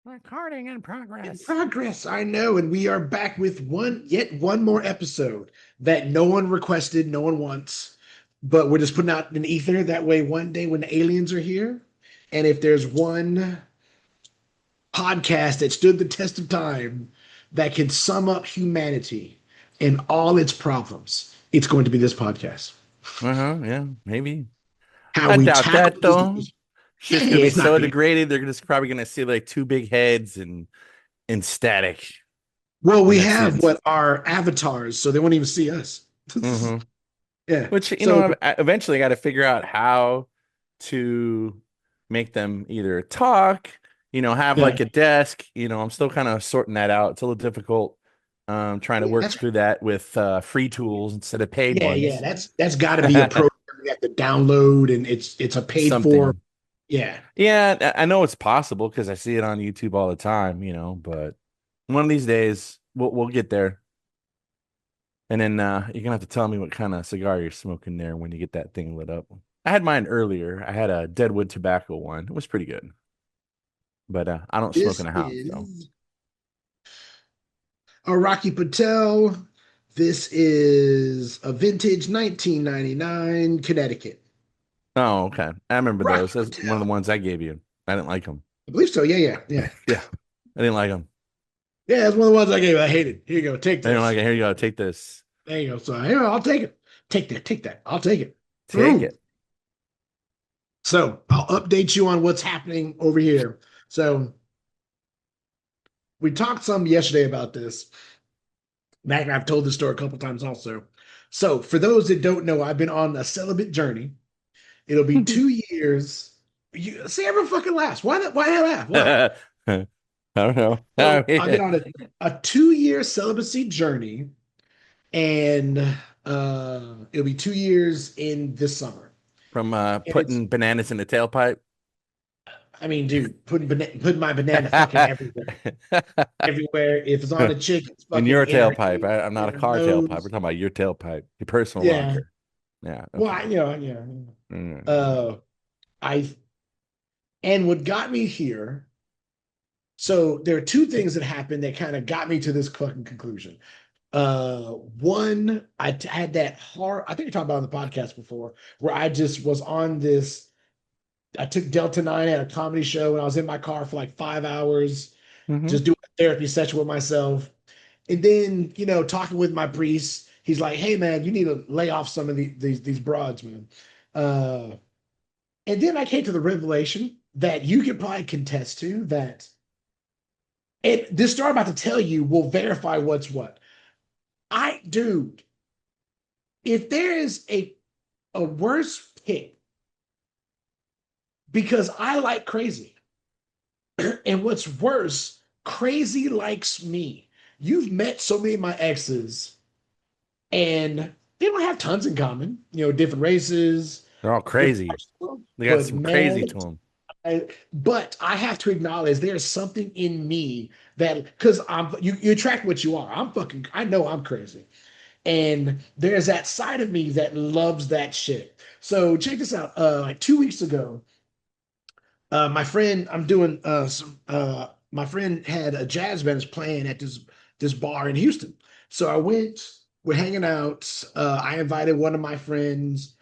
Recording in In progress. progress, I know, and we are back with one more episode that no one requested, no one wants, but we're just putting out an ether. That way, one day when the aliens are here, and if there's one podcast that stood the test of time that can sum up humanity and all its problems, it's going to be this podcast. Yeah, maybe. How I we doubt tackle that these though. issues. Yeah, Shit's gonna yeah, be it's not so good. degraded. They're just probably gonna see like two big heads and static, Well, and we that's have it. what our avatars, so they won't even see us. hmm Yeah. Which So eventually I got to figure out how to make them either talk, have yeah. like a desk. I'm still kind of sorting that out. It's a little difficult. Trying to Yeah, work that's through that with free tools instead of paid yeah. ones. That's got to be a program you have to download, and it's a paid for. Something. Yeah, Yeah, I know it's possible because I see it on YouTube all the time, but one of these days we'll get there. And then you're gonna have to tell me what kind of cigar you're smoking there when you get that thing lit up. I had mine earlier. I had a Deadwood tobacco one. It was pretty good. But I don't smoke in this the house, so. is a Rocky Patel. This is a vintage 1999 Connecticut Oh, okay. I remember those. Rocky That's one of the Patel. ones I gave you. I didn't like them. I believe so. Yeah. Yeah, I didn't like them. Yeah, that's one of the ones I gave. I hated. Here you go. Take I didn't like this. it. Here you go. Take this. There you go. So here, I'll take it. Take that. Take that. I'll take it. Take Mm. it. So I'll update you on what's happening over here. So we talked some yesterday about this. Mac, I've told this story a couple times also. So, for those that don't know, I've been on a celibate journey. It'll be 2 years. You see, everyone fucking laughs. Why they laugh? Why? I don't know. So, I've been on a 2 year celibacy journey, and it'll be 2 years in this summer. From And it's, putting bananas in the tailpipe. I mean, dude, putting my banana fucking everywhere. Everywhere. If it's on a chick, it's In fucking your in her tailpipe. ear, I'm not in a her car tailpipe. We're nose. talking about your tailpipe, your personal Yeah. rocker. Yeah. Well, Okay. Mm. Uh, I and what got me here. So there are two things that happened that kind of got me to this fucking conclusion. One, had that hard. I think you talked about it on the podcast before, where I just was on this. I took Delta 9 at a comedy show, and I was in my car for like 5 hours, hmm just doing a therapy session with myself. And then, talking with my priest, he's like, "Hey, man, you need to lay off some of these broads, man." Uh, and then I came to the revelation that you could probably contest to that. And this story I'm about to tell you will verify what's what. Dude, if there is a worse pick, because I like crazy. And what's worse, crazy likes me. You've met so many of my exes, and they don't have tons in common, different races, They're all different crazy. lifestyles. They got But some man, crazy to them. but I have to acknowledge there's something in me that because you attract what you are. I know I'm crazy. And there's that side of me that loves that shit. So check this out. Like 2 weeks ago, my friend, my friend had a jazz band playing at this bar in Houston. So I went, we're hanging out. I invited one of my friends.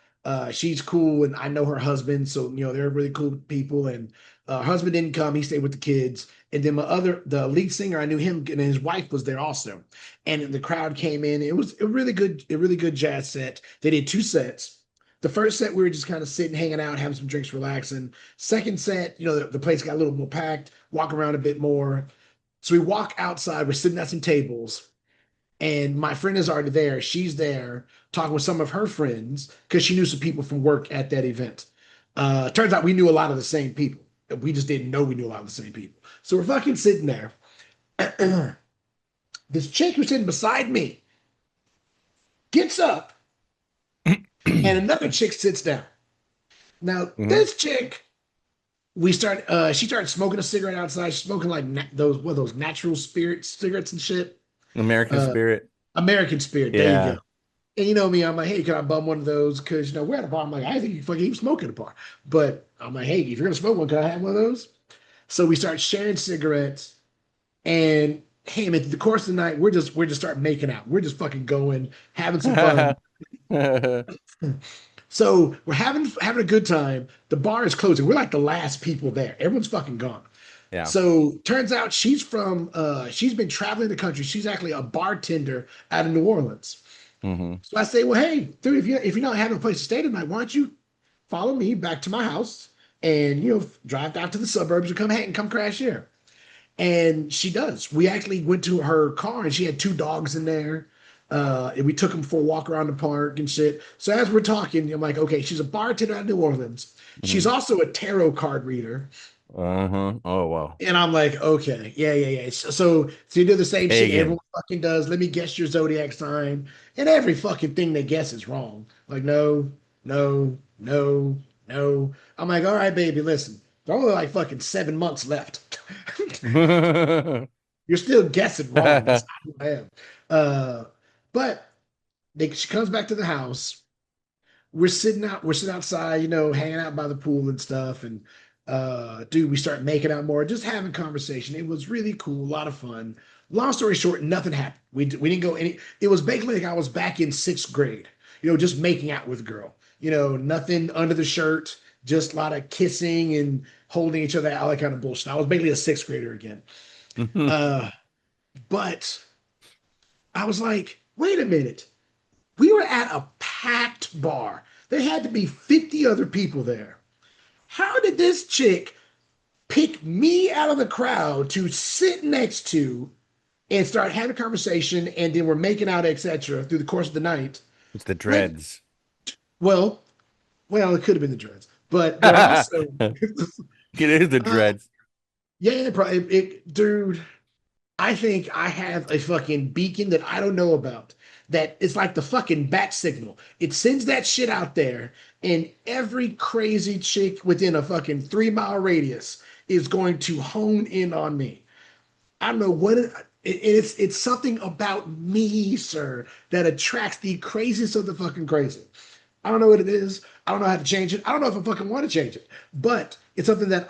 She's cool, and I know her husband, so they're really cool people. And her husband didn't come; he stayed with the kids. And then the lead singer, I knew him, and his wife was there also. And the crowd came in. It was a really good jazz set. They did two sets. The first set, we were just kind of sitting, hanging out, having some drinks, relaxing. Second set, the place got a little more packed, walk around a bit more. So we walk outside, we're sitting at some tables, and my friend is already there. She's there talking with some of her friends because she knew some people from work at that event. Turns out we knew a lot of the same people. We just didn't know we knew a lot of the same people. So we're fucking sitting there. This chick who's sitting beside me gets up, and another chick sits down. Now, hmm this chick, she started smoking a cigarette outside, smoking like those natural spirit cigarettes and shit. American Uh, spirit. American Spirit. There you Yeah. go. And you know me, I'm like, hey, can I bum one of those? Because we're at a bar. I'm like, I think you fucking keep smoking at a bar. But I'm like, hey, if you're gonna smoke one, can I have one of those? So we start sharing cigarettes, and hey, man, the course of the night, we're just start making out. We're just fucking going, having some fun. So we're having a good time. The bar is closing. We're like the last people there. Everyone's fucking gone. Yeah. So turns out she's been traveling the country. She's actually a bartender out of New Orleans. Hmm. So I say, well, hey, dude, if you're not having a place to stay tonight, why don't you follow me back to my house and drive down to the suburbs and come hang and come crash here. And she does. We actually went to her car and she had two dogs in there. And we took them for a walk around the park and shit. So as we're talking, I'm like, okay, she's a bartender out of New Orleans. She's Hmm. also a tarot card reader. Uh-huh. Oh, wow. And I'm like, okay, yeah, yeah, yeah. So you do the same shit everyone Pagan. fucking does. Let me guess your zodiac sign. And every fucking thing they guess is wrong. Like, no, no, no, no. I'm like, all right, baby, listen. There are only like fucking 7 months left. You're still guessing wrong. That's not who I am. Uh, but she comes back to the house. We're sitting outside, hanging out by the pool and stuff. And dude, we start making out more, just having conversation. It was really cool, a lot of fun. Long story short, nothing happened. We didn't go any. It was basically like I was back in sixth grade, just making out with a girl. Nothing under the shirt, just a lot of kissing and holding each other, all that kind of bullshit. I was basically a sixth grader again. Uh, but I was like, wait a minute. We were at a packed bar. There had to be 50 other people there. How did this chick pick me out of the crowd to sit next to and start having a conversation, and then we're making out, etc., through the course of the night? It's the Like, dreads. well, well, it could have been the dreads, but also, It is the uh, dreads. yeah, dude. I think I have a fucking beacon that I don't know about. That it's like the fucking bat signal. It sends that shit out there, and every crazy chick within a fucking 3 mile radius is going to hone in on me. I don't know what it's something about me, sir, that attracts the craziest of the fucking crazy. I don't know what it is. I don't know how to change it. I don't know if I fucking want to change it. But it's something that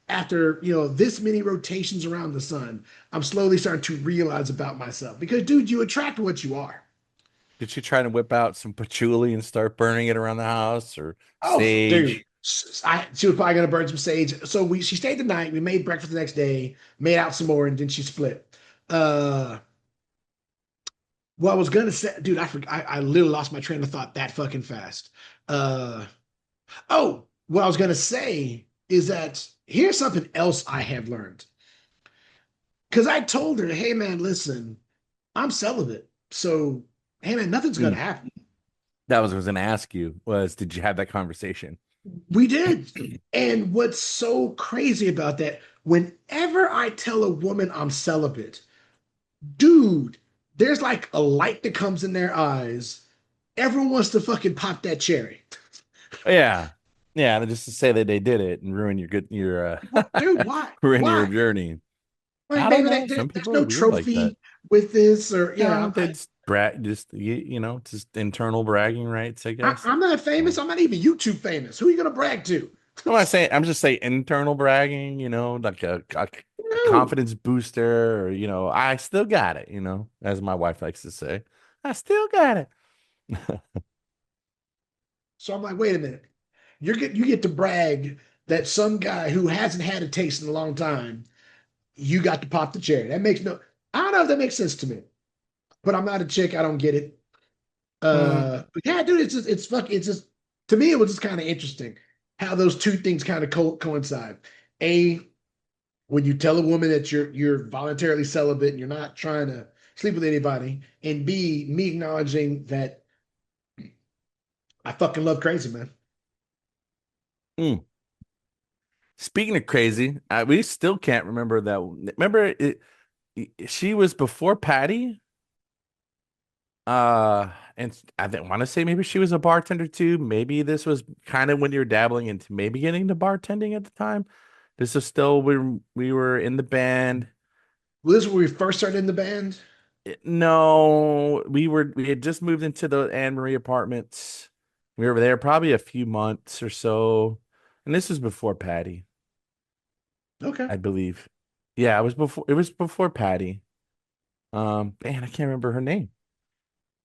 after this many rotations around the sun, I'm slowly starting to realize about myself. Because, dude, you attract what you are. Did she try to whip out some patchouli and start burning it around the house or Oh, dude, sage? she was probably gonna burn some sage. So she stayed the night. We made breakfast the next day, made out some more, and then she split. Uh, what I was gonna say, dude, I literally lost my train of thought that fucking fast. Uh, oh, what I was gonna say is that here's something else I have learned. Because I told her, hey man, listen, I'm celibate. So, hey man, nothing's gonna Mm. happen. That was what I was going to ask you was, did you have that conversation? We did. And what's so crazy about that, whenever I tell a woman I'm celibate, dude, there's like a light that comes in their eyes. Everyone wants to fucking pop that cherry. Yeah. Yeah. And just to say that they did it and ruin What, dude, why? ruin your Why? journey. Like, I don't baby, know. Some there's people are no weird like that. trophy with this, or No, they just just internal bragging rights, I guess. I'm not famous. So, I'm not even YouTube famous. Who are you gonna brag to? I'm not saying, I'm just saying internal bragging, like a No. confidence booster, or, I still got it, as my wife likes to say. I still got it. So I'm like, wait a minute. You get to brag that some guy who hasn't had a taste in a long time, you got to pop the cherry. That makes no. I don't know if that makes sense to me, but I'm not a chick. I don't get it. Mm, But yeah, dude, it's just to me it was just kind of interesting how those two things kind of coincide. A, when you tell a woman that you're voluntarily celibate and you're not trying to sleep with anybody, and B, me acknowledging that I fucking love crazy, man. mm. Speaking of crazy, we still can't remember that. Remember she was before Patty. And I didn't want to say maybe she was a bartender too. Maybe this was kind of when you're dabbling into maybe getting to bartending at the time. This is still we were in the band. Well, this is when we first started in the band. No, we had just moved into the Anne Marie apartments. We were there probably a few months or so. And this was before Patty. Okay. I believe. Yeah, it was before Patty. Man, I can't remember her name.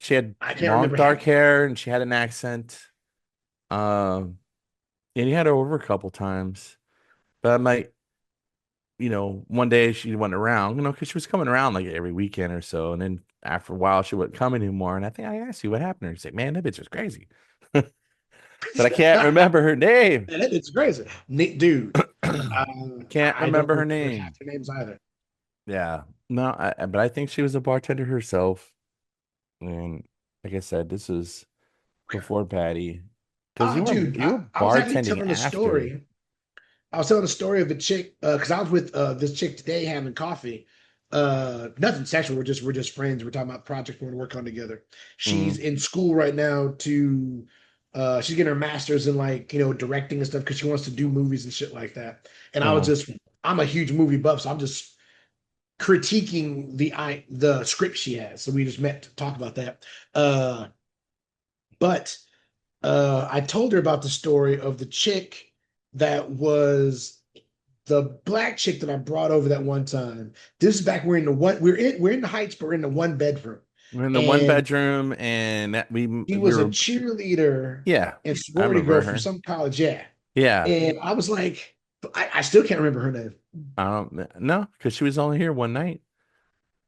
She had I can't long remember dark half. hair and she had an accent. And you had her over a couple times. But I might, one day she went around, because she was coming around like every weekend or so. And then after a while, she wasn't coming anymore. And I think I asked you what happened to her. You said, man, that bitch was crazy. But I can't remember her name. Man, it's crazy. Dude, I can't I don't remember her remember half name. their names either. Yeah. No, but I think she was a bartender herself. And like I said, this was before Patty. Because Ah, you were dude, you were I was actually bartending telling a after. story. I was telling a story of a chick because I was with this chick today having coffee. Nothing sexual. We're just friends. We're talking about projects we want to work on together. She's Mm, in school right now to she's getting her master's in like directing and stuff because she wants to do movies and shit like that. And uh, I'm a huge movie buff, so I'm just critiquing the script she has. So we just met to talk about that. But I told her about the story of the chick that was the black chick that I brought over that one time. This is back we're in the Heights, but we're in the one bedroom, we're in the one and bedroom, and she we was a were, cheerleader yeah, and I sorority girl remember from her. some college. Yeah, Yeah, and I was like, I still can't remember her name. I don't know because she was only here one night.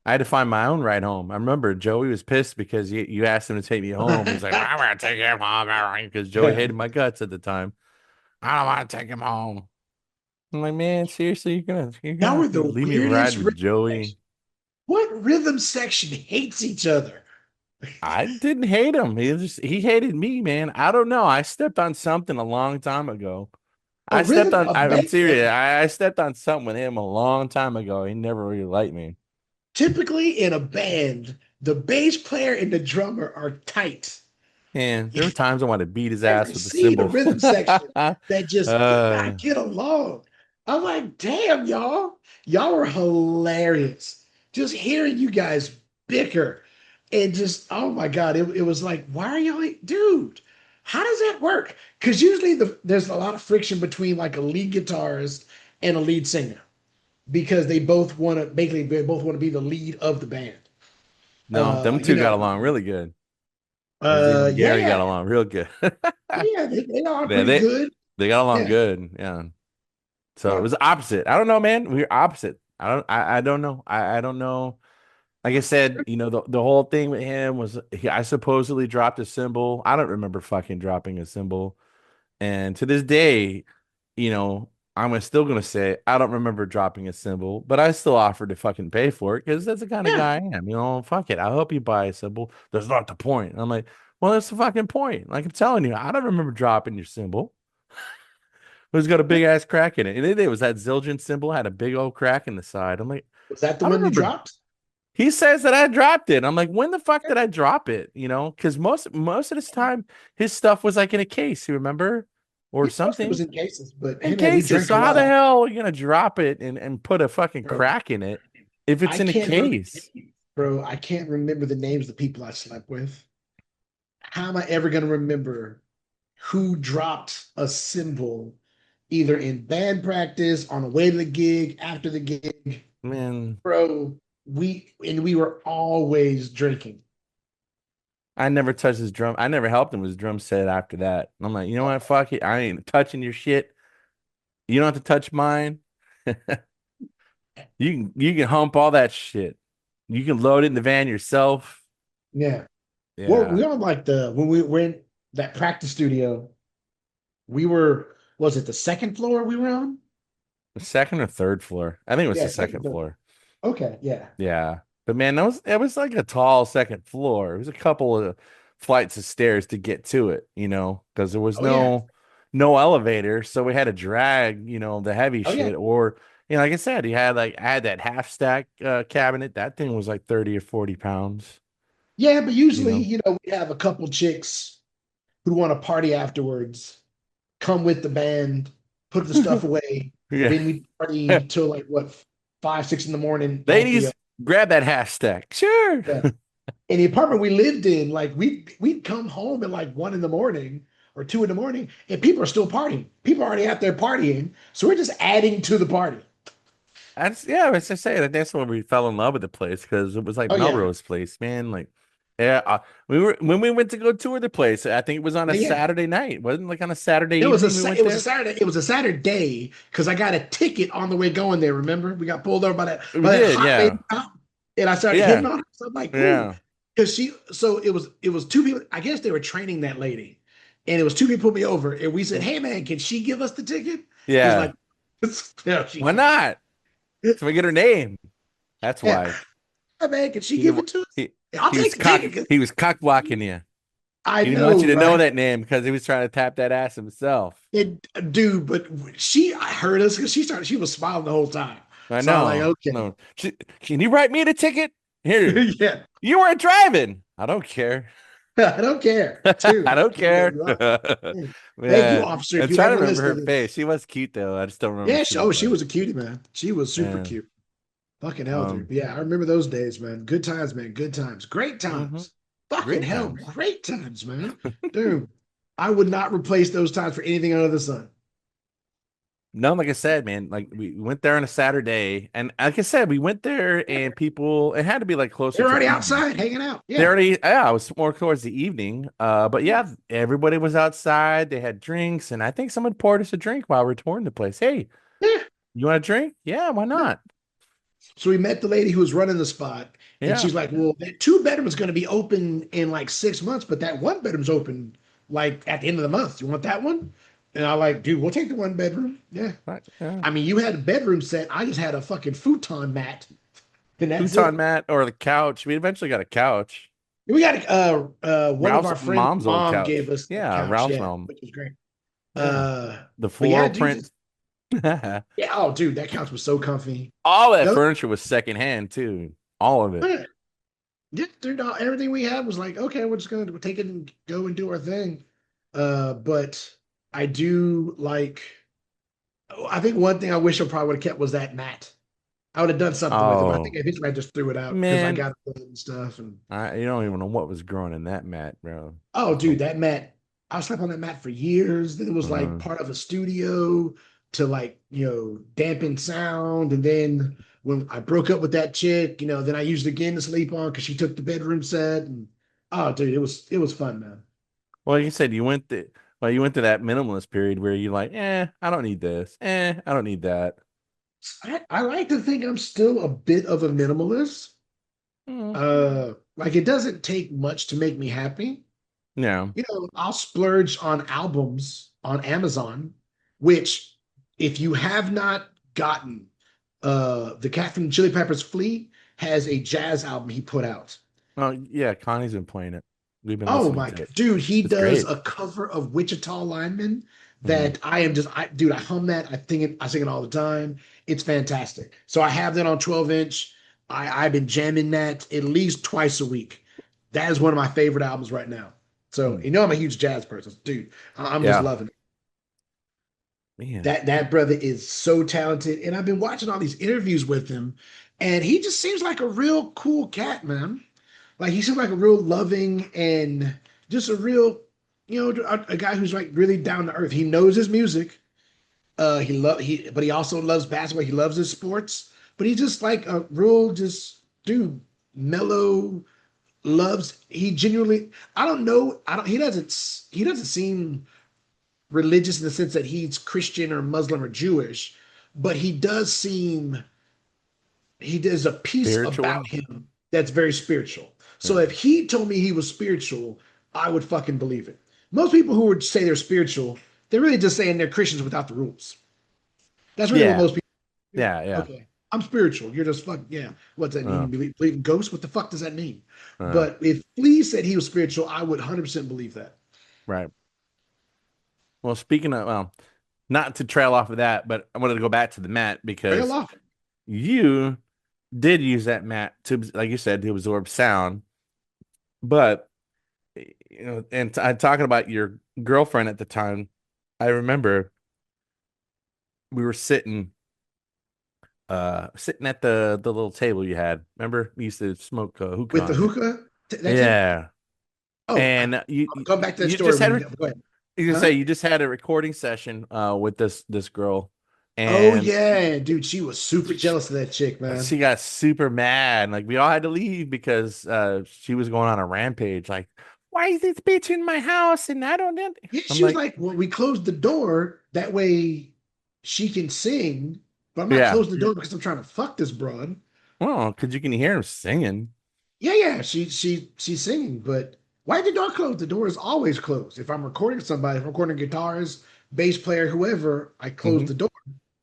I had to find my own ride home. I remember Joey was pissed because you asked him to take me home. He's like, I'm gonna take him home because Joey hated my guts at the time. I don't want to take him home. I'm like, man, seriously, you're Y'all gonna were the leave me ride weirdest with rhythm Joey? section. What rhythm section hates each other? I didn't hate him. He hated me, man. I don't know. I stepped on something a long time ago. A rhythm of I'm band. serious. I stepped on something with him a long time ago. He never really liked me. Typically in a band, the bass player and the drummer are tight. And there You were times I wanted to beat his ass never with the see the cymbal. rhythm section that just could uh, not get along. I'm like, damn, y'all. Y'all were hilarious. Just hearing you guys bicker and just, oh my God, it was like, why are y'all, dude, how does that work? Because usually there's a lot of friction between like a lead guitarist and a lead singer because they both want to be the lead of the band. no, Uh, them you two got know, along really good. Zeke and Gary got yeah, along real good. yeah, they are Yeah, pretty good. they got along Yeah. good. Yeah. So it Well, was opposite. I don't know, man. We are opposite. I don't know. I don't know. Like I said, the whole thing with him was I supposedly dropped a symbol. I don't remember fucking dropping a symbol. And to this day, still gonna say I don't remember dropping a symbol, but I still offered to fucking pay for it because that's the kind of yeah. guy I am. Fuck it. I'll help you buy a symbol. That's not the point. I'm like, well, that's the fucking point. Like I'm telling you, I don't remember dropping your symbol. It's got a big ass crack in it. And it was that Zildjian symbol had a big old crack in the side. I'm like, Was that the I don't one you remember. dropped? He says that I dropped it. I'm like, when the fuck did I drop it? Because most of this time his stuff was like in a case, you remember? Or Yeah, most of it was something. in cases, but In hey man, we cases. drank a So how the lot, hell are you gonna drop it and put a fucking bro. crack in it if it's I in a can't, re- case? bro. I can't remember the names of the people I slept with. How am I ever gonna remember who dropped a symbol, either in band practice, on the way to the gig, after the gig, Man, bro? We were always drinking. I never touched his drum. I never helped him with his drum set after that. I'm like, you know what? Fuck it. I ain't touching your shit. You don't have to touch mine. You can hump all that shit. You can load it in the van yourself. Yeah. Well, Yeah. we on like when we were in that practice studio. We were, was it the second floor we were on? The second or third floor. I think it was the Yeah, second second floor. floor. Okay, yeah. Yeah. But man, it was like a tall second floor. It was a couple of flights of stairs to get to it, because there was Oh yeah. no elevator. So we had to drag, the heavy Oh yeah. shit. Or, like I said, I had that half stack cabinet. That thing was like 30 or 40 pounds, Yeah, but you usually, know. we have a couple chicks who want to party afterwards, come with the band, put the stuff away. Yeah. Then we party till like what, 5, 6 in the morning at the Ladies, grab that half stack. Sure. yeah. In the apartment we lived in, like we'd come home at like 1 in the morning or 2 in the morning, and people are still partying. People are already out there partying. So we're just adding to the party. That's yeah, as I say, that's when we fell in love with the place because it was like Oh yeah, Melrose Place, man. Like, yeah, we were when we went to go tour the place. I think it was on a yeah. Saturday night, wasn't it? Like on a Saturday It was evening we went it was a there. Saturday. It was a Saturday because I got a ticket on the way going there. Remember, we got pulled over We by that did, hot lady yeah, cop, and I started hitting yeah, on her. So I'm like, ooh, yeah, because she. So it was two people. I guess they were training that lady, and it was two people pulled me over, and we said, hey man, can she give us the ticket? He's yeah. like, no, she Why can't. not? So we get her name. That's Yeah, why hey man, can she he give it to us? he I'll take the ticket. 'Cause he was cock blocking you. I He didn't want know, you to know right? that name because he was trying to tap that ass himself. And dude, but she I heard us because she was smiling the whole time. I So I'm like, know. okay. No. Can you write me the ticket? Here. Yeah. You weren't driving. I don't care. I don't care. I Too. don't You know, care. you are. Thank you, Man. officer. I'm If you trying to ever remember listen her to this. face. She was cute though. I just don't remember what Yeah, she looked she like. was a cutie, man. She was super Yeah. cute. Fucking hell, dude. Um, But yeah, I remember those days, man. Good times, man. Good times. Great hmm times. Fucking Great hell, times. great times, man. Dude, I would not replace those times for anything under the sun. No, like I said, man, like we went there on a Saturday, and like I said, we went there and people, it had to be like closer They're to already evening. outside hanging out. They Yeah. already, yeah, it was more towards the evening. But Yeah. yeah, everybody was outside. They had drinks, and I think someone poured us a drink while we are touring the place. Hey, Yeah. you want a drink? Yeah, why Yeah. not? So we met the lady who was running the spot, and Yeah. she's like, "Well, that two bedroom is going to be open in like 6 months, but that one bedroom's open like at the end of the month. You want that one?" And I like, dude, we'll take the one bedroom. Yeah. Right, yeah. I mean, you had a bedroom set. I just had a fucking futon mat, and that's Futon it. mat or the couch. We eventually got a couch. We got one of Ralph's our friends' mom's old mom gave couch. us a Yeah, couch, Ralph's yeah, mom. which was great. Yeah. The But yeah, floral dude, print. yeah, oh, dude, that couch was so comfy. All that The other, furniture was secondhand too. All of it. yeah, yeah, dude, everything we had was like, okay, we're just gonna take it and go and do our thing. But I do like. I think one thing I wish I probably would have kept was that mat. I would have done something with it, but I think Oh, eventually I just threw it out because I man. got it and stuff. And You don't even know what was growing in that mat, bro. oh, dude, Oh, that mat. I slept on that mat for years. Then it was like uh, part of a studio to like dampen sound. And then when I broke up with that chick, then I used it again to sleep on because she took the bedroom set. And oh, dude, it was fun, man. well, like you said, you went to that minimalist period where you're like, I don't need this. I don't need that. I like to think I'm still a bit of a minimalist. Mm. Like it doesn't take much to make me happy. Yeah. I'll splurge on albums on Amazon, which if you have not gotten the Cat from the Chili Peppers Flea has a jazz album he put out. Oh, yeah. Connie's been playing it. We've been Oh listening my to God, it. dude, he It's does great. a cover of Wichita Lineman Hmm that dude, I hum that, I sing it all the time. It's fantastic. So I have that on 12 inch. I've been jamming that at least twice a week. That is one of my favorite albums right now. So I'm a huge jazz person, dude. I'm just Yeah. loving it. Man. That brother is so talented, and I've been watching all these interviews with him, and he just seems like a real cool cat, man. Like he seems like a real loving and just a real, a guy who's like really down to earth. He knows his music. But he also loves basketball. He loves his sports. But he's just like a real, just dude, mellow. He genuinely. I don't know. I don't. He doesn't seem religious in the sense that he's Christian or Muslim or Jewish, but he does a piece about Spiritual. him that's very spiritual. So Yeah. if he told me he was spiritual, I would fucking believe it. Most people who would say they're spiritual, they're really just saying they're Christians without the rules. That's really what Yeah. most people. Yeah. Yeah. Okay, I'm spiritual. You're just fuck yeah. What's that mean? Uh, You believe in ghosts? What the fuck does that mean? uh, But if Flea said he was spiritual, I would 100% believe that. right. Well, speaking of, not to trail off of that, but I wanted to go back to the mat Trail because off. you did use that mat to, like you said, to absorb sound. But and talking about your girlfriend at the time, I remember we were sitting at the little table you had. Remember, we used to smoke hookah With the on it. hookah, that table. Yeah, Oh, and I'll come back to that you story just when had you a go ahead. you can Huh? say you just had a recording session with this girl, Oh And yeah, dude, she was super jealous of that chick, man. she got super mad. Like we all had to leave because she was going on a rampage. Like, why is this bitch in my house? And I don't. Yeah, I'm she was like, like, "Well, we closed the door that way she can sing, but I'm not yeah, closing the door because I'm trying to fuck this broad." well, because you can hear him singing. Yeah, yeah, she's singing, but why did the door close? The door is always closed. If I'm recording somebody, if I'm recording guitars, bass player, whoever, I close Hmm. the door.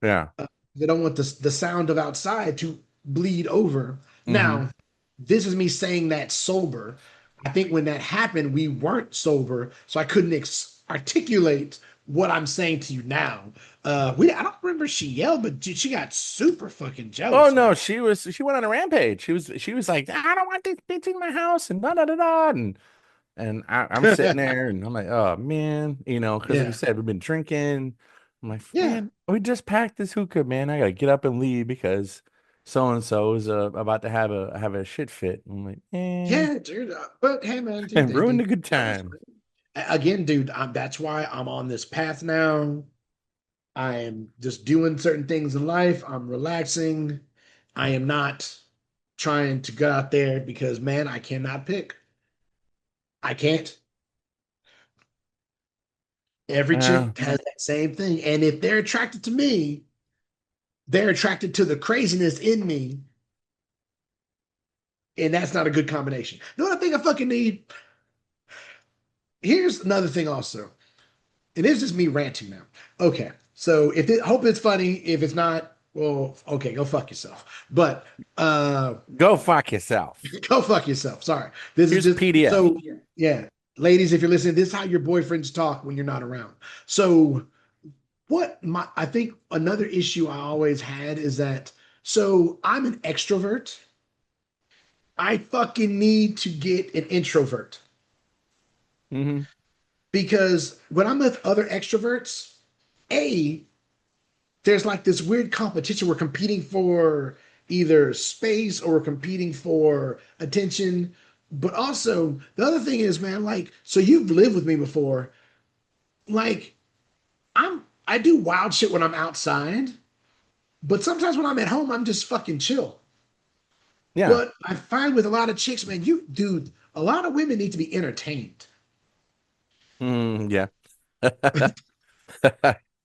Yeah. They don't want the sound of outside to bleed over. Hmm. Now, this is me saying that sober. I think when that happened, we weren't sober, so I couldn't articulate what I'm saying to you now. I don't remember if she yelled, but dude, she got super fucking Oh jealous, no, man. she went on a rampage. She was like, I don't want this bitch in my house and da da da da. And I'm sitting there and I'm like, oh man, because like you Yeah, said, we've been drinking. I'm like, yeah, man, we just packed this hookah, man. I gotta get up and leave because so and so is about to have a shit fit. I'm like, yeah, dude. But hey, man, dude, and they ruined did a good jealous, time. man. Again, dude, that's why I'm on this path now. I am just doing certain things in life. I'm relaxing. I am not trying to go out there because, man, I cannot pick. I can't. Every Uh, chick has that same thing. And if they're attracted to me, they're attracted to the craziness in me. And that's not a good combination. You know what I think I fucking need? Here's another thing also. And this is me ranting now. Okay. So hope it's funny. If it's not, well, okay, go fuck yourself. But go fuck yourself. go fuck yourself. Sorry. This is Here's a just PDF. so yeah. Ladies, if you're listening, this is how your boyfriends talk when you're not around. So I think another issue I always had is that so I'm an extrovert. I fucking need to get an introvert Hmm. because when I'm with other extroverts, A, there's like this weird competition. We're competing for either space or we're competing for attention. But also, the other thing is, man, like, so you've lived with me before. Like, I do wild shit when I'm outside, but sometimes when I'm at home, I'm just fucking chill. Yeah. But I find with a lot of chicks, man, dude, a lot of women need to be entertained. Yeah.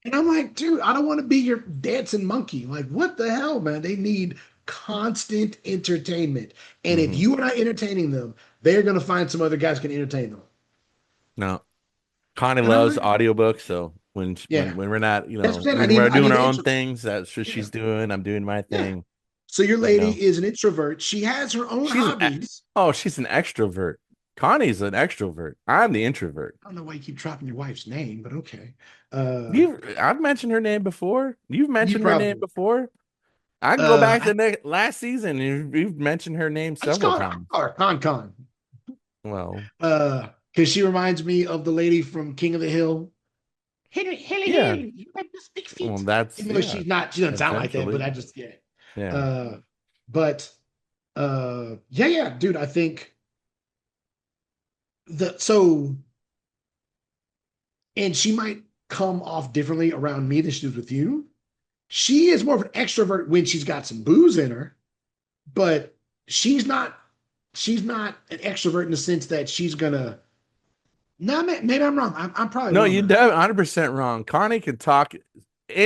And I'm like, dude, I don't want to be your dancing monkey. Like, what the hell, man? They need constant entertainment. And if Hmm. you are not entertaining them, they're gonna find some other guys who can entertain them. No. Connie And I'm loves like, audiobooks, so when yeah, when we're not, that's what I'm saying. when we're I doing need our an own intro. things, that's what Yeah, she's doing. I'm doing my yeah. thing, So your you know. lady is an introvert. She has her own She's hobbies. she's an extrovert. Connie's an extrovert. I'm the introvert. I don't know why you keep dropping your wife's name, but okay. I've mentioned her name before. You've You mentioned her name probably. before. I can go Uh, back to last season and you've mentioned her name several I times. call her Con Con. Well, Because she reminds me of the lady from King of the Hill. Hilly, hilly, yeah. hilly. You have this big Well, feet. that's Even though yeah, she's not, she doesn't sound like that, but essentially. I just, yeah. Yeah. Uh, but yeah, yeah, dude, I think so, and she might come off differently around me than she does with you. She is more of an extrovert when she's got some booze in her, but she's not, she's not an extrovert in the sense that she's gonna, no, maybe I'm wrong. I'm probably No, wrong you're on that. 100% wrong. Connie can talk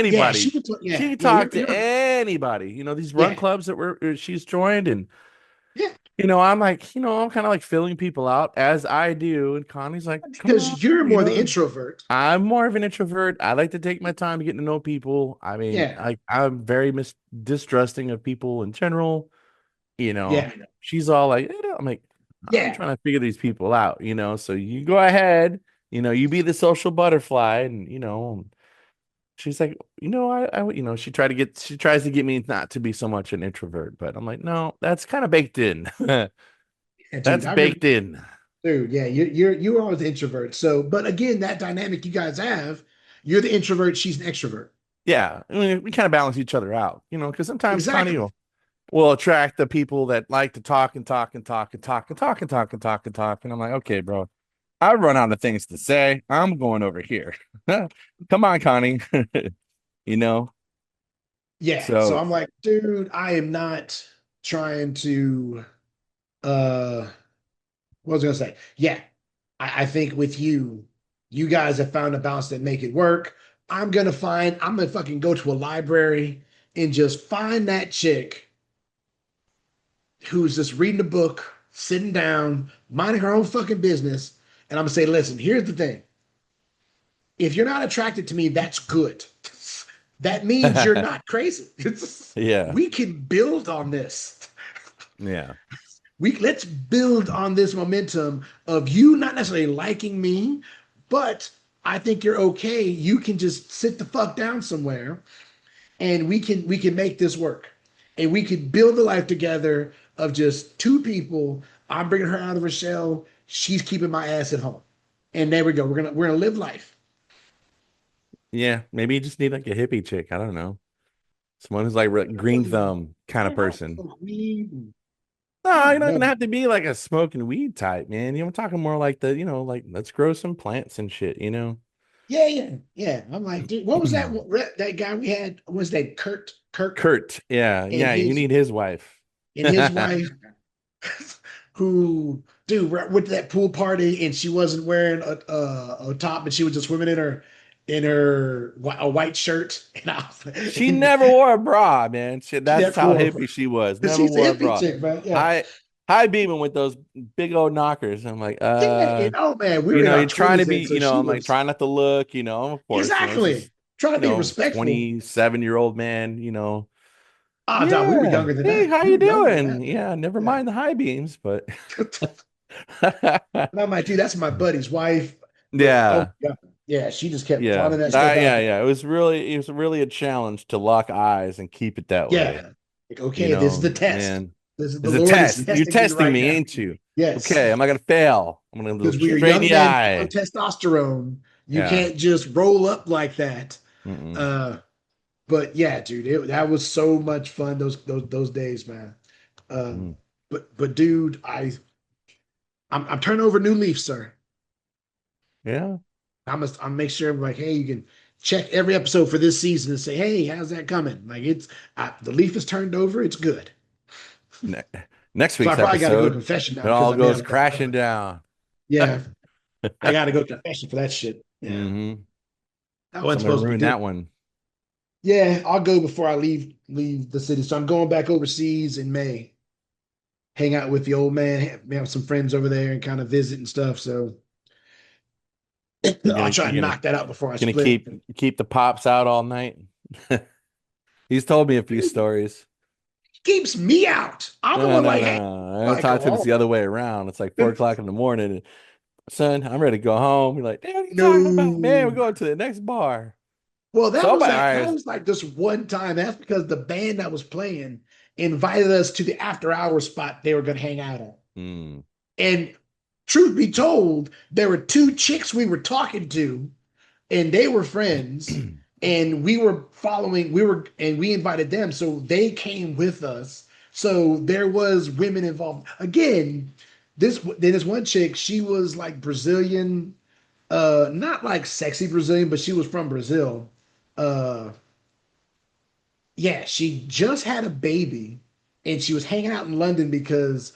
Yeah, she anybody. can, She yeah, can yeah, talk to anybody. These run yeah, clubs that she's joined, and yeah. I'm like, I'm kind of like filling people out as I do, and Connie's like, come on, Because you're more the introvert. I'm more of an introvert. I like to take my time getting to know people. I mean, Yeah, I'm very distrusting of people in general. You know, yeah, she's all like, I'm like, I'm yeah. trying to figure these people out. So you go ahead. You be the social butterfly, and she's like, she tries to get me not to be so much an introvert, but I'm like, no, that's kind of baked in. Yeah, dude, That's I remember, baked in. dude. Yeah, you're always the introvert. So, but again, that dynamic you guys have, you're the introvert, she's an extrovert. Yeah, I mean, we kind of balance each other out, because sometimes Connie Exactly. will attract the people that like to talk and talk and talk and talk and talk and talk and talk and talk. And I'm like, okay, bro, I run out of things to say. I'm going over here. Come on, Connie. you know, Yeah. So So I'm like, dude, I am not trying to uh what was I gonna say? Yeah. I think with you, you guys have found a balance that make it work. I'm gonna fucking go to a library and just find that chick who's just reading a book, sitting down, minding her own fucking business. And I'm gonna say, listen, here's the thing. If you're not attracted to me, that's good. That means you're not crazy. yeah, We can build on this. yeah, Let's build on this momentum of you not necessarily liking me, but I think you're okay. You can just sit the fuck down somewhere and we can make this work. And we could build a life together of just two people. I'm bringing her out of her shell. She's keeping my ass at home. And there we go. We're gonna live life. yeah. Maybe you just need like a hippie chick. I don't know. Someone who's like green thumb kind of Man, I person. smoke weed. No, I you're not know. gonna have to be like a smoking weed type, man. I'm talking more like like let's grow some plants and shit. Yeah, yeah, yeah. I'm like, dude, what was that guy we had? Was that Kirk Kurt, yeah, and yeah, you his need his wife. and his wife, who dude went to that pool party and she wasn't wearing a top and she was just swimming a white shirt She and never wore a bra, man. That's that how poor hippie she was. Never she's a wore a hippie bra. chick, man. Yeah, High, high beaming with those big old knockers. I'm like, yeah. And oh man, we were in our you're trying to twenties be, then, so she I'm like was trying not to look, of course, it's exactly just, trying to be respectful. 27-year-old man. Ah, dog, we were Yeah. younger than Hey, that. how We you were younger than doing? that. Yeah, never Yeah. mind the high beams, but And I'm like, dude, that's my buddy's wife. But oh yeah. my God. Yeah, she just kept Yeah. finding that stuff out. Yeah. It was really a challenge to lock eyes and keep it that way. Yeah. Like, okay, this is the test. Man. This is the It's a Lord is test. You're testing me testing right me, now. ain't you? Yes. Okay, I'm not gonna fail. I'm gonna look Because we you are straight in young the men on eye. testosterone. You Yeah. can't just roll up like that. Mm-mm. Uh, but yeah, dude, that was so much fun those days, man. Mm. But dude, I'm turning over new leaf, sir. Yeah. I'm make sure like, hey, you can check every episode for this season and say, hey, how's that coming? Like the leaf is turned over, it's good. Ne- Next So I week's probably got to go episode, confession it now because all I may goes have done it crashing over. down. Yeah, I got to go confession for that shit. Yeah, Mm-hmm. I wasn't Somebody supposed to be ruined doing. that one. Yeah, I'll go before I leave the city. So I'm going back overseas in May. Hang out with the old man, have some friends over there, and kind of visit and stuff. So You're I'll gonna try you're and gonna knock that out before I gonna split. keep the pops out all night. He's told me a few stories. Keeps me out. I'm the No, one no, like, no, hey, no. I I go talked to him. It's home. the other way around. It's like 4 o'clock in the morning. Son, I'm ready to go home. You're like, damn, what are you talking about? Man, we're No. going to the next bar. Well, So I'm like, all that right. was like just one time. That's because the band that was playing invited us to the after hours spot they were gonna hang out at. Hmm. And truth be told, there were two chicks we were talking to, and they were friends, and we invited them, so they came with us. So there was women involved. Again, this one chick, she was like Brazilian, not like sexy Brazilian, but she was from Brazil. Uh yeah, she just had a baby and she was hanging out in London because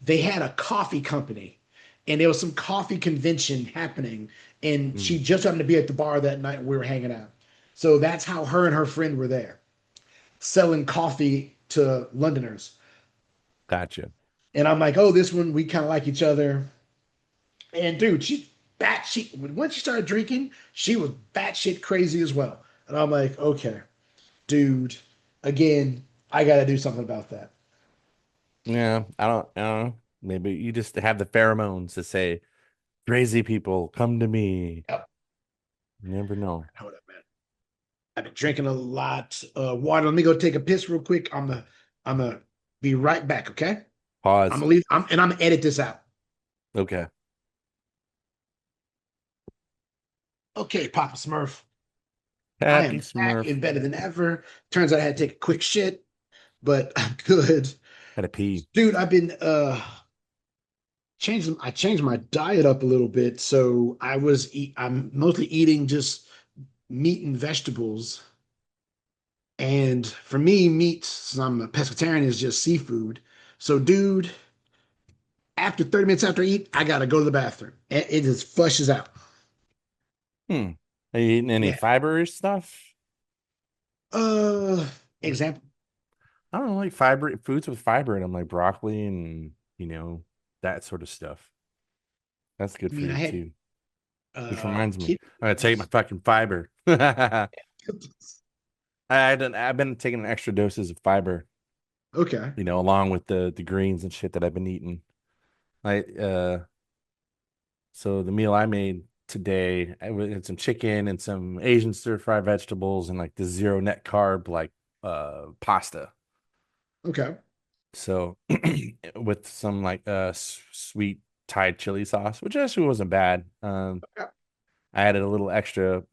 they had a coffee company and there was some coffee convention happening. And she Hmm. just happened to be at the bar that night when we were hanging out. So that's how her and her friend were there selling coffee to Londoners. Gotcha. And I'm like, oh, this one, we kind of like each other. And dude, once she started drinking, she was batshit crazy as well. And I'm like, okay, dude, again, I got to do something about that. Yeah, I don't know. Maybe you just have the pheromones to say, crazy people, come to me. Yep. You never know. Hold up, man. I've been drinking a lot of water. Let me go take a piss real quick. I'm gonna be right back. Okay. I'm Pause. gonna leave. I'm gonna edit this out. Okay. Okay, Papa Smurf. I Happy am back Smurf. and better than ever. Turns out I had to take a quick shit, but I'm good. Had to pee. Dude, I've been I changed my diet up a little bit. So I'm mostly eating just meat and vegetables. And for me, meat, since I'm a pescatarian, is just seafood. So, dude, after 30 minutes after I eat, I gotta go to the bathroom. And it just flushes out. Hmm. Are you eating any Yeah. fiber stuff? Uh, example. I don't know, like fiber foods with fiber in them, like broccoli and that sort of stuff. That's good I for mean, I you had too. Which reminds me, I'm gonna take my kidneys. fucking fiber. I've been taking extra doses of fiber, Okay. along with the greens and shit that I've been eating. I So the meal I made today, I had some chicken and some Asian stir fry vegetables and like the zero net carb like pasta. Okay. So with some like sweet Thai chili sauce, which actually wasn't bad. Okay. I added a little extra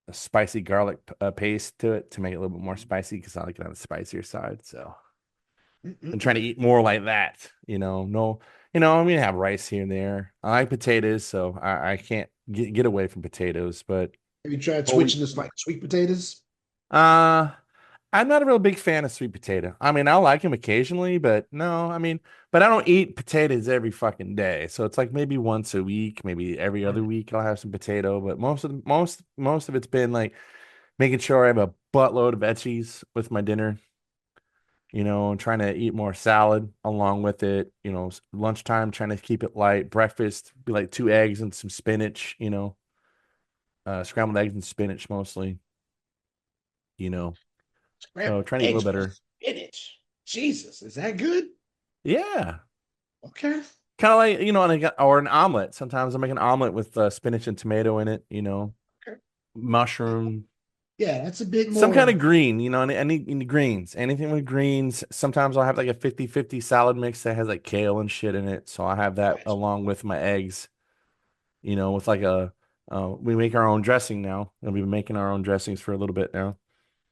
a spicy garlic paste to it to make it a little bit more spicy because I like it on the spicier side. So I'm trying to Mm-mm-mm. eat more like that. No, I'm gonna have rice here and there. I like potatoes, so I can't get away from potatoes. But Have you tried whole wheat, switching this like sweet potatoes? uh, I'm not a real big fan of sweet potato. I mean, I'll like them occasionally, but no, I mean, but I don't eat potatoes every fucking day. So it's like maybe once a week, maybe every other week I'll have some potato. But most of it's been like making sure I have a buttload of veggies with my dinner. And trying to eat more salad along with it. Lunchtime trying to keep it light. Breakfast be like two eggs and some spinach. Scrambled eggs and spinach mostly. You know, so Scrambled trying to eat a little eggs with better. spinach. Jesus, is that good? Yeah, Okay. kind of like or an omelet. Sometimes I make an omelet with spinach and tomato in it. Okay. Mushroom, Yeah, that's a bit some kind of more. green. Any greens, anything with greens. Sometimes I'll have like a 50-50 salad mix that has like kale and shit in it. So I have that Gotcha. along with my eggs. With like we make our own dressing now, and we've been making our own dressings for a little bit now.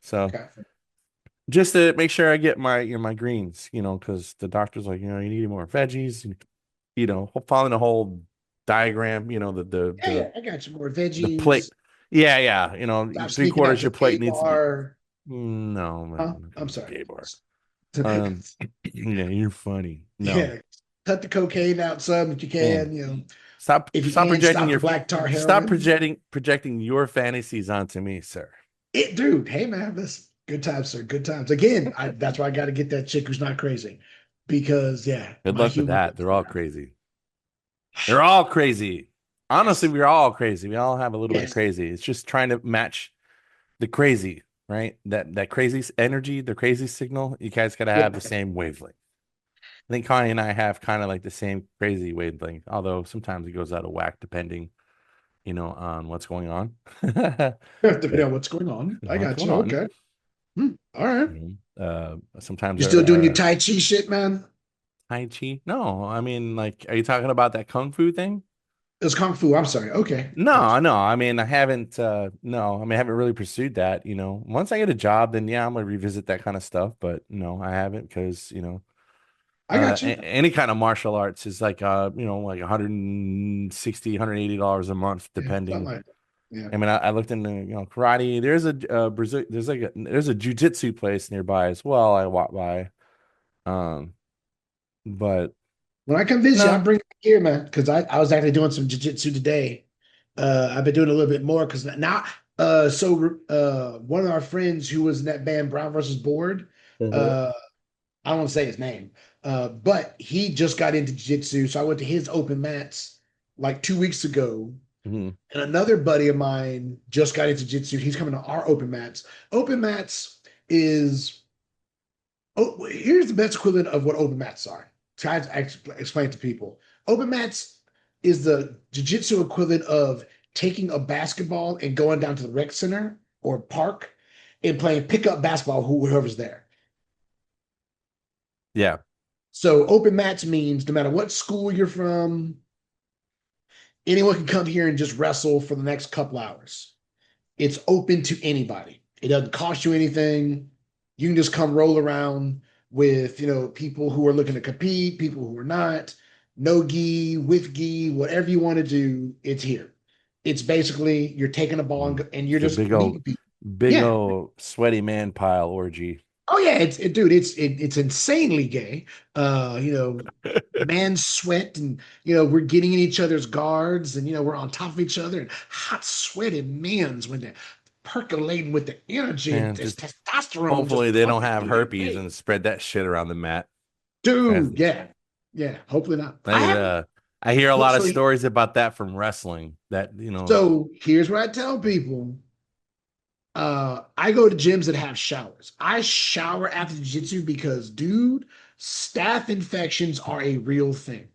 So Okay. just to make sure I get my my greens, because the doctor's like, you need more veggies, and, following the whole diagram, Yeah, yeah, I got you. More the plate. veggies. Yeah, yeah, Stop three sneaking out quarters the your plate gay needs to be. bar. No, Huh? man, not I'm gonna sorry. gay bar. Um, yeah, you're funny. No, Yeah. Cut the cocaine out some if you man, can. stop If you stop can, projecting stop the your black tar stop heroin. projecting your fantasies onto me, sir. Dude, hey man, that's good times, sir. Good times. Again, that's why I got to get that chick who's not crazy, because yeah, Good my luck with humor that. gets They're all there. crazy. They're all crazy. Honestly, Yes, we're all crazy. We all have a little bit of yes, crazy. It's just trying to match the crazy, right? That crazy energy, the crazy signal. You guys got to have the yeah. same wavelength. I think Connie and I have kind of like the same crazy wavelength, although sometimes it goes out of whack depending, on what's going on. Depending But on what's going on. I what's got going you. on? Okay. All right. Sometimes You still doing your Tai Chi shit, man? Tai Chi. No, I mean, like, are you talking about that kung fu thing? It's Kung Fu. I'm sorry. Okay. No, Gotcha. no. I mean, I haven't. No, I mean, I haven't really pursued that. Once I get a job, then yeah, I'm gonna revisit that kind of stuff. But no, I haven't because I got you. any kind of martial arts is like like 160, $180 a month, Yeah, something depending. like that. Yeah. I mean, I looked into karate. There's a Brazil. There's a jujitsu place nearby as well. I walk by. Um, but When I come visit you, I'll no. bring it here, man, because I was actually doing some jiu-jitsu today. I've been doing a little bit more because now, one of our friends who was in that band Brown versus Board, Mhm. uh, I don't want to say his name, but he just got into jiu-jitsu. So I went to his open mats like 2 weeks ago. Mhm. And another buddy of mine just got into jiu-jitsu. He's coming to our open mats. Open mats is here's the best equivalent of what open mats are. Try to explain to people. Open mats is the jiu-jitsu equivalent of taking a basketball and going down to the rec center or park and playing pickup basketball whoever's there. Yeah. So open mats means no matter what school you're from, anyone can come here and just wrestle for the next couple hours. It's open to anybody. It doesn't cost you anything. You can just come roll around with, people who are looking to compete, people who are not, no gi, with gi, whatever you want to do, it's here. It's basically you're taking a ball Mm. and you're It's a just big old meeting people. Big Yeah. old sweaty man pile orgy. Oh yeah, dude, it's insanely gay. You know, man sweat and we're getting in each other's guards and we're on top of each other and hot sweated men's when they're percolating with the energy and And this just testosterone just hopefully they don't pumping have through your herpes veins. and spread that shit around the mat. As Dude, yeah. Yeah, hopefully not. I I, haven't uh, I hear a lot of so stories about that from wrestling. That so here's what I tell people. I go to gyms that have showers. I shower after jiu-jitsu because, dude, staph infections are a real thing.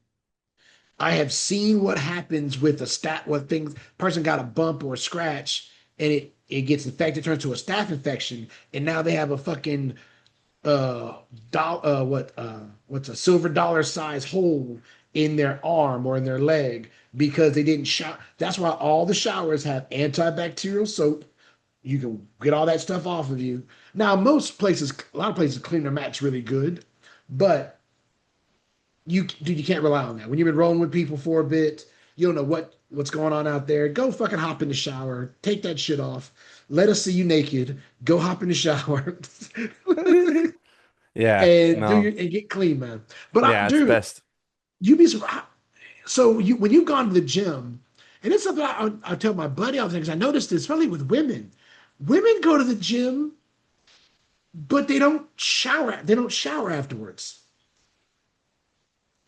I have seen what happens with a what things person got a bump or a scratch and it gets infected, turns to a staph infection, and now they have a fucking uh what's a silver dollar size hole in their arm or in their leg because they didn't shower. That's why all the showers have antibacterial soap. You can get all that stuff off of you. Now, most places, a lot of places clean their mats really good, but you can't rely on that. When you've been rolling with people for a bit, you don't know what's going on out there. Go fucking hop in the shower, take that shit off. Let us see you naked. Go hop in the shower yeah, and no, and get clean, man. But yeah, it's dude, best. you be surprised. So you when you've gone to the gym, and it's something I tell my buddy all the time because I noticed this, especially with women. Women go to the gym, but they don't shower. They don't shower afterwards.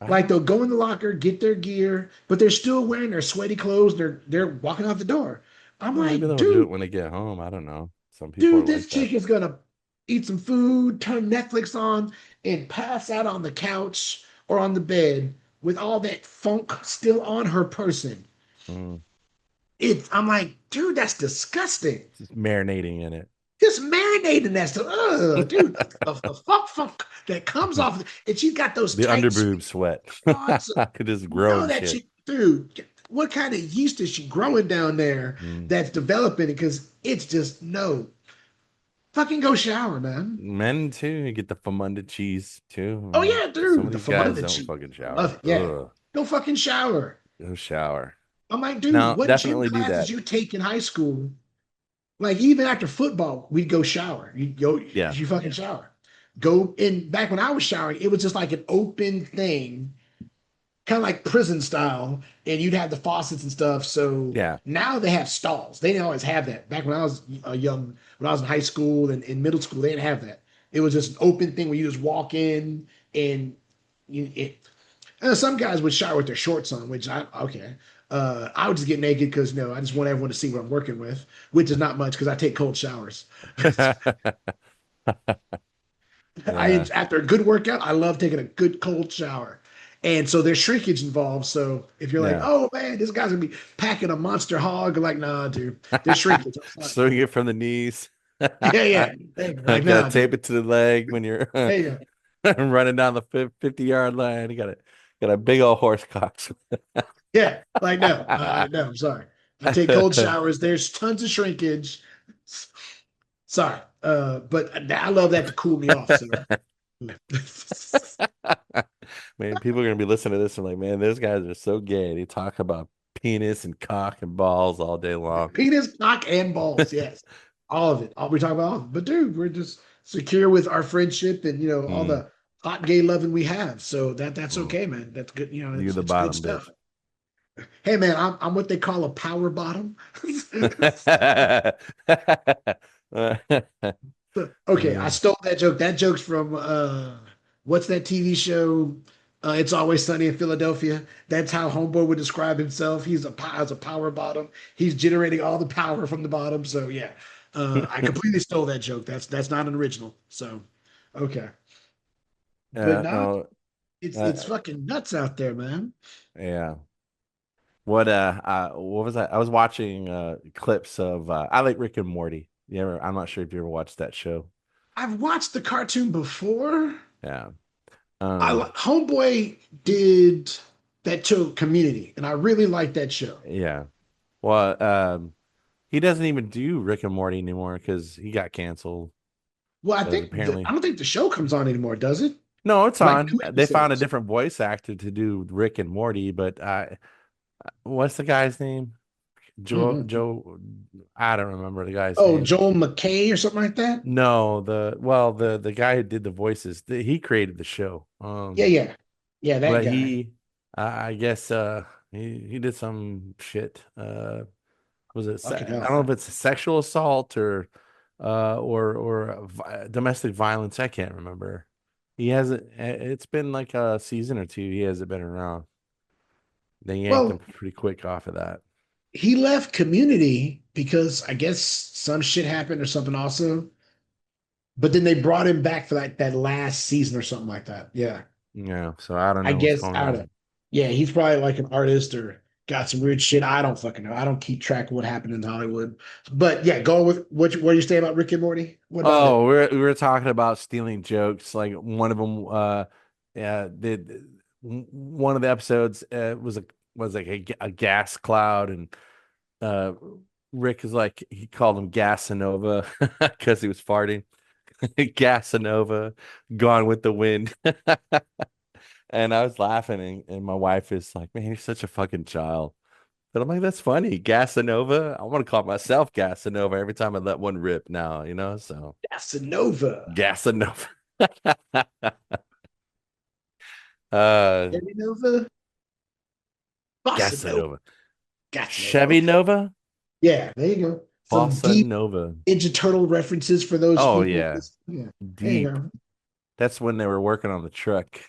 I Like they'll don't. go in the locker, get their gear, but they're still wearing their sweaty clothes. They're walking out the door. I'm Well, maybe like, they'll do it dude, when they get home. I don't know. Some people are dude, this like that. chick is gonna eat some food, turn Netflix on, and pass out on the couch or on the bed with all that funk still on her person. Mm, I'm like, dude, that's disgusting. just marinating in Just marinating that stuff. Dude, the funk that comes it. off, and she's got those The tight underboob sweet sweat. spots. I could just You grow know and that shit. chick, dude. What kind of yeast is she growing down there Mm. that's developing it? Because it's just no. Fucking go shower, man. Men too, you get the famunda cheese too. Oh Mm. yeah, Some of dude. The these guys Famunda don't cheese. fucking I love shower. it. Yeah. Ugh. Go fucking shower. Go shower. I'm like, dude, No, what gym definitely do classes that. you take in high school? Like even after football, we'd go shower. Yeah. You fucking shower. Go in back when I was showering, it was just like an open thing, kind of like prison style, and you'd have the faucets and stuff. So Yeah. now they have stalls. They didn't always have that. Back when I was young, when I was in high school and in middle school, they didn't have that. It was just an open thing where you just walk in and it. Some guys would shower with their shorts on, which I okay. I would just get naked because I just want everyone to see what I'm working with, which is not much because I take cold showers. I Yeah. after a good workout, I love taking a good cold shower. And so there's shrinkage involved. So if you're like, Yeah. oh man, this guy's gonna be packing a monster hog, like, nah, dude, there's shrinkage. I'm sorry. Swing it from the knees. Yeah, yeah. Hey, like, Gotta nah, tape dude. it to the leg when you're Hey, yeah. running down the 50-yard line. You got a big old horse cock. Yeah. Like, no, no, I'm sorry. I take cold showers. There's tons of shrinkage. Sorry. But I love that to cool me off. So Man, people are gonna be listening to this and like, man, those guys are so gay. They talk about penis and cock and balls all day long. penis, cock, and balls. Yes. All of it. All we talk about all of it. But dude, we're just secure with our friendship and all Mm, the hot gay loving we have. So that's mm. okay, man. That's good. You're the It's good bottom stuff. bitch. Hey man, I'm what they call a power bottom. Okay, I Uh, stole that joke. That joke's from what's that TV show? It's Always Sunny in Philadelphia. That's how Homeboy would describe himself. Has a power bottom. He's generating all the power from the bottom. So yeah, I completely stole that joke. That's not an original. So okay, but now no, it's uh, fucking nuts out there, man. yeah. What was that? I was watching clips of I like Rick and Morty. I'm not sure if you ever watched that show. I've watched the cartoon before. Yeah. Homeboy did that show Community, and I really like that show. Yeah. Well, he doesn't even do Rick and Morty anymore because he got canceled. Well, Because apparently, I don't think the show comes on anymore, does it? no, it's Like on. new They found a episodes. different voice actor to do Rick and Morty, but what's the guy's name? Mm-mm. Joe, I don't remember the guy's Oh, name. Joel McKay or something like that. No, the guy who did the voices, he created the show. Yeah, yeah, yeah. That But guy. I guess he did some shit. Was it Fucking I don't know hell. if it's sexual assault or domestic violence. I can't remember. He hasn't. It's been like a season or two. He hasn't been around. They yanked him Well, pretty quick off of that. he left Community because I guess some shit happened or something also. But then they brought him back for like that last season or something like that. Yeah. Yeah, so I don't I know what's guess going I don't know. on. Yeah, he's probably like an artist or got some weird shit. I don't fucking know. I don't keep track of what happened in Hollywood. But yeah, go with what you say about Rick and Morty? What about Oh, it? we were talking about stealing jokes. Like one of them, yeah, did one of the episodes was like a gas cloud, and uh, Rick is like he called him Gasanova because he was farting. Gasanova, gone with the wind. And I was laughing, and my wife is like, "Man, you're such a fucking child." But I'm like, "That's funny, Gasanova." I want to call myself Gasanova every time I let one rip now, you know? So Casanova. Gasanova. uh Chevy Nova? Bossa Nova. Gasanova. Casanova. Chevy Okay. Nova? Yeah, there you go. Some Bossa deep Nova. Ninja Turtle references for those Oh people. yeah. Yeah, there you Deep. go. That's when they were working on the truck.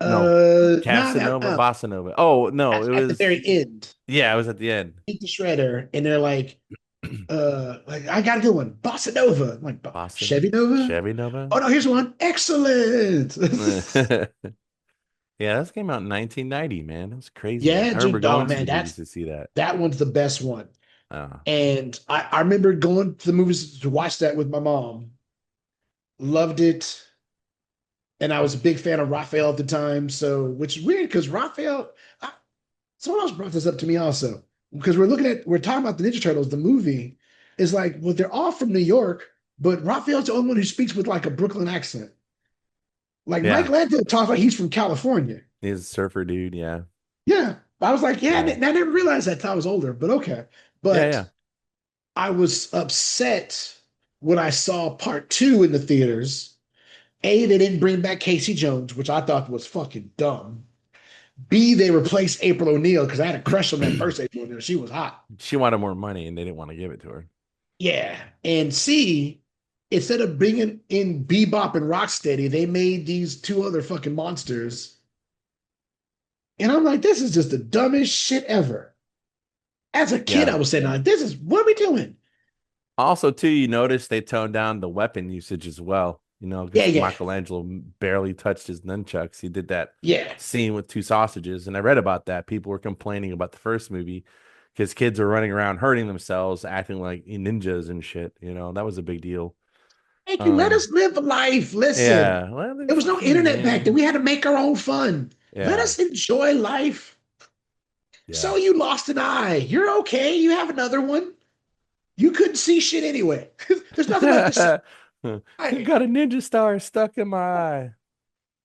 No, Nah, that Casanova, Bossa Nova. Oh no, that's it at the was very end. yeah, it was at the end. Meet the shredder, and they're like I got a good one, Bossa Nova. I'm like Bossa Chevy Nova. Chevy Nova. Oh no, here's one. Excellent. Yeah, this came out in 1990, man. That's crazy. Yeah, I remember dude. Oh going to man, the movies to see that. that one's the best one. Uh, And I remember going to the movies to watch that with my mom. Loved it. And I was a big fan of Raphael at the time. So, which is weird because someone else brought this up to me also. Because we're talking about the Ninja Turtles, the movie is like, well, they're all from New York, but Raphael's the only one who speaks with like a Brooklyn accent. Like yeah, Michelangelo talks like he's from California. he's a surfer dude. Yeah, Yeah. I was like, yeah, yeah, I never realized that till I was older, but okay. yeah, But yeah. I was upset when I saw part two in the theaters. A, they didn't bring back Casey Jones, which I thought was fucking dumb. B, they replaced April O'Neil because I had a crush on that first April O'Neil. She was hot. She wanted more money, and they didn't want to give it to her. Yeah. And C, instead of bringing in Bebop and Rocksteady, they made these two other fucking monsters. And I'm like, this is just the dumbest shit ever. As a kid, Yeah. I was saying, like, this is what are we doing? Also, too, you notice they toned down the weapon usage as well. You know, Yeah, because yeah, Michelangelo barely touched his nunchucks. He did that yeah. scene with two sausages, and I read about that. People were complaining about the first movie because kids were running around hurting themselves, acting like ninjas and shit. You know, that was a big deal. Thank you. Let Um, us live life. Listen, yeah, well, they're there was no fucking internet back then. man. We had to make our own fun. Let Yeah, us enjoy life. yeah. So you lost an eye. You're okay. You have another one. You couldn't see shit anyway. There's nothing left to see. I Right. got a ninja star stuck in my eye.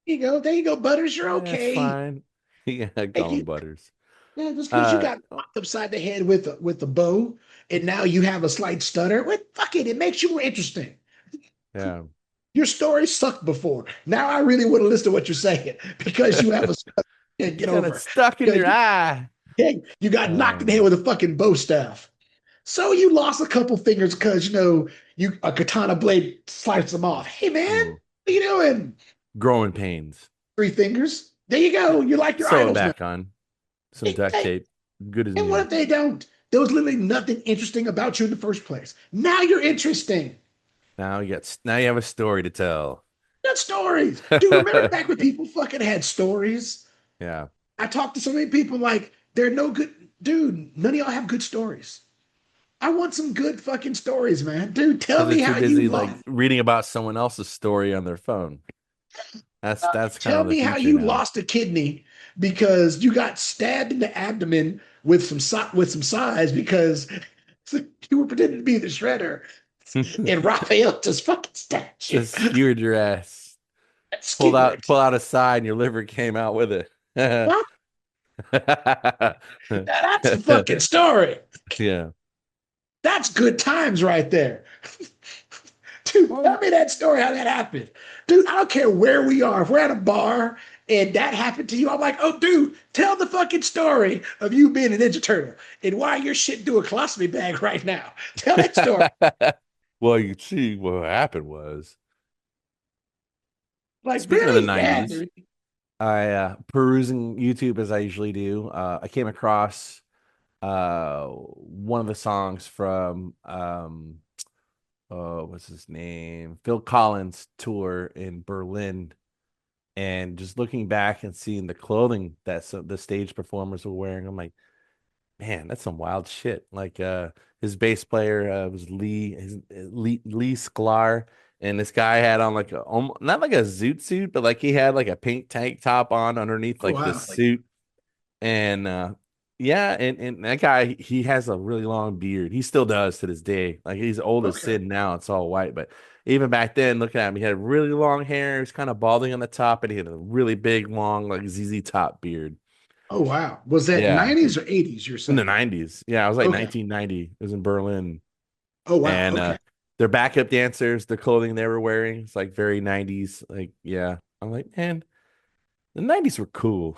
There you go. There you go, Butters. You're Yeah, it's okay. fine. Yeah, I Thank call him you. Butters. Yeah, just because you Uh, got knocked upside the head with a bow and now you have a slight stutter. Well, fuck it. It makes you more interesting. yeah. Your story sucked before. Now I really want to listen to what you're saying because you have a stutter. Can't You get got it over it. stuck in Because your eye. you got knocked in the head Um, with a fucking bow staff. So you lost a couple fingers because you a katana blade sliced them off. Hey man, mm, what are you doing? growing pains. Three fingers. There you go. You like your Sew it idols now. back on. Some Hey, duct hey, tape. Good as and what new. if they don't? There was literally nothing interesting about you in the first place. Now you're interesting. Now you have a story to tell. Not stories. Dude, remember back when people fucking had stories? Yeah. I talked to so many people like they're no good. Dude, none of y'all have good stories. I want some good fucking stories, man. Dude, tell Because they're me too how you busy like lost. reading about someone else's story on their phone. That's kind Tell of the me how future you now. lost a kidney because you got stabbed in the abdomen with some size because you were pretending to be the shredder and Raphael just fucking stabbed you. Just skewered your ass. Skewered. Pull out a side and your liver came out with it. What? Now that's a fucking story. Yeah. That's good times right there. Dude, Well, tell me that story, how that happened. Dude, I don't care where we are. If we're at a bar and that happened to you, I'm like, oh, dude, tell the fucking story of you being a Ninja Turtle and why you're shit into a colostomy bag right now. Tell that story. well, you see what happened was, Like, speaking of the really? Yeah, 90s, dude. I perusing YouTube as I usually do. I came across one of the songs from what's his name? Phil Collins tour in Berlin, and just looking back and seeing the clothing that the stage performers were wearing, I'm like, man, that's some wild shit. Like his bass player was Lee Sklar, and this guy had on like not like a zoot suit, but like he had like a pink tank top on underneath Oh, like the wow. suit. And yeah, and that guy, he has a really long beard. He still does to this day. Like he's old as Okay. sin now. It's all white, but even back then, looking at him, he had really long hair. He was kind of balding on the top, and he had a really big, long, like ZZ Top beard. Oh, wow. Was that Yeah, 90s or 80s, you're in the saying? 90s. Yeah, I was like Okay. 1990. It was in Berlin, Oh, wow. and Okay. their backup dancers, the clothing they were wearing, it's like very 90s. Like, yeah, I'm like, man, the 90s were cool.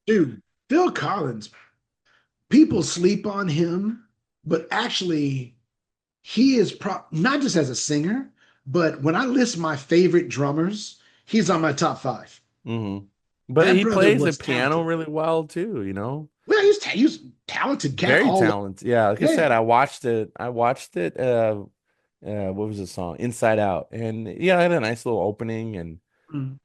Dude, Phil Collins, people sleep on him, but actually, he is not just as a singer, but when I list my favorite drummers, he's on my top five. hmm But That he brother plays the was piano talented. really well too, you know. Well, he's talented cat Very all. talented. Yeah, like I Yeah. said, I watched it. What was the song? Inside Out. And yeah, it had a nice little opening, and Mm,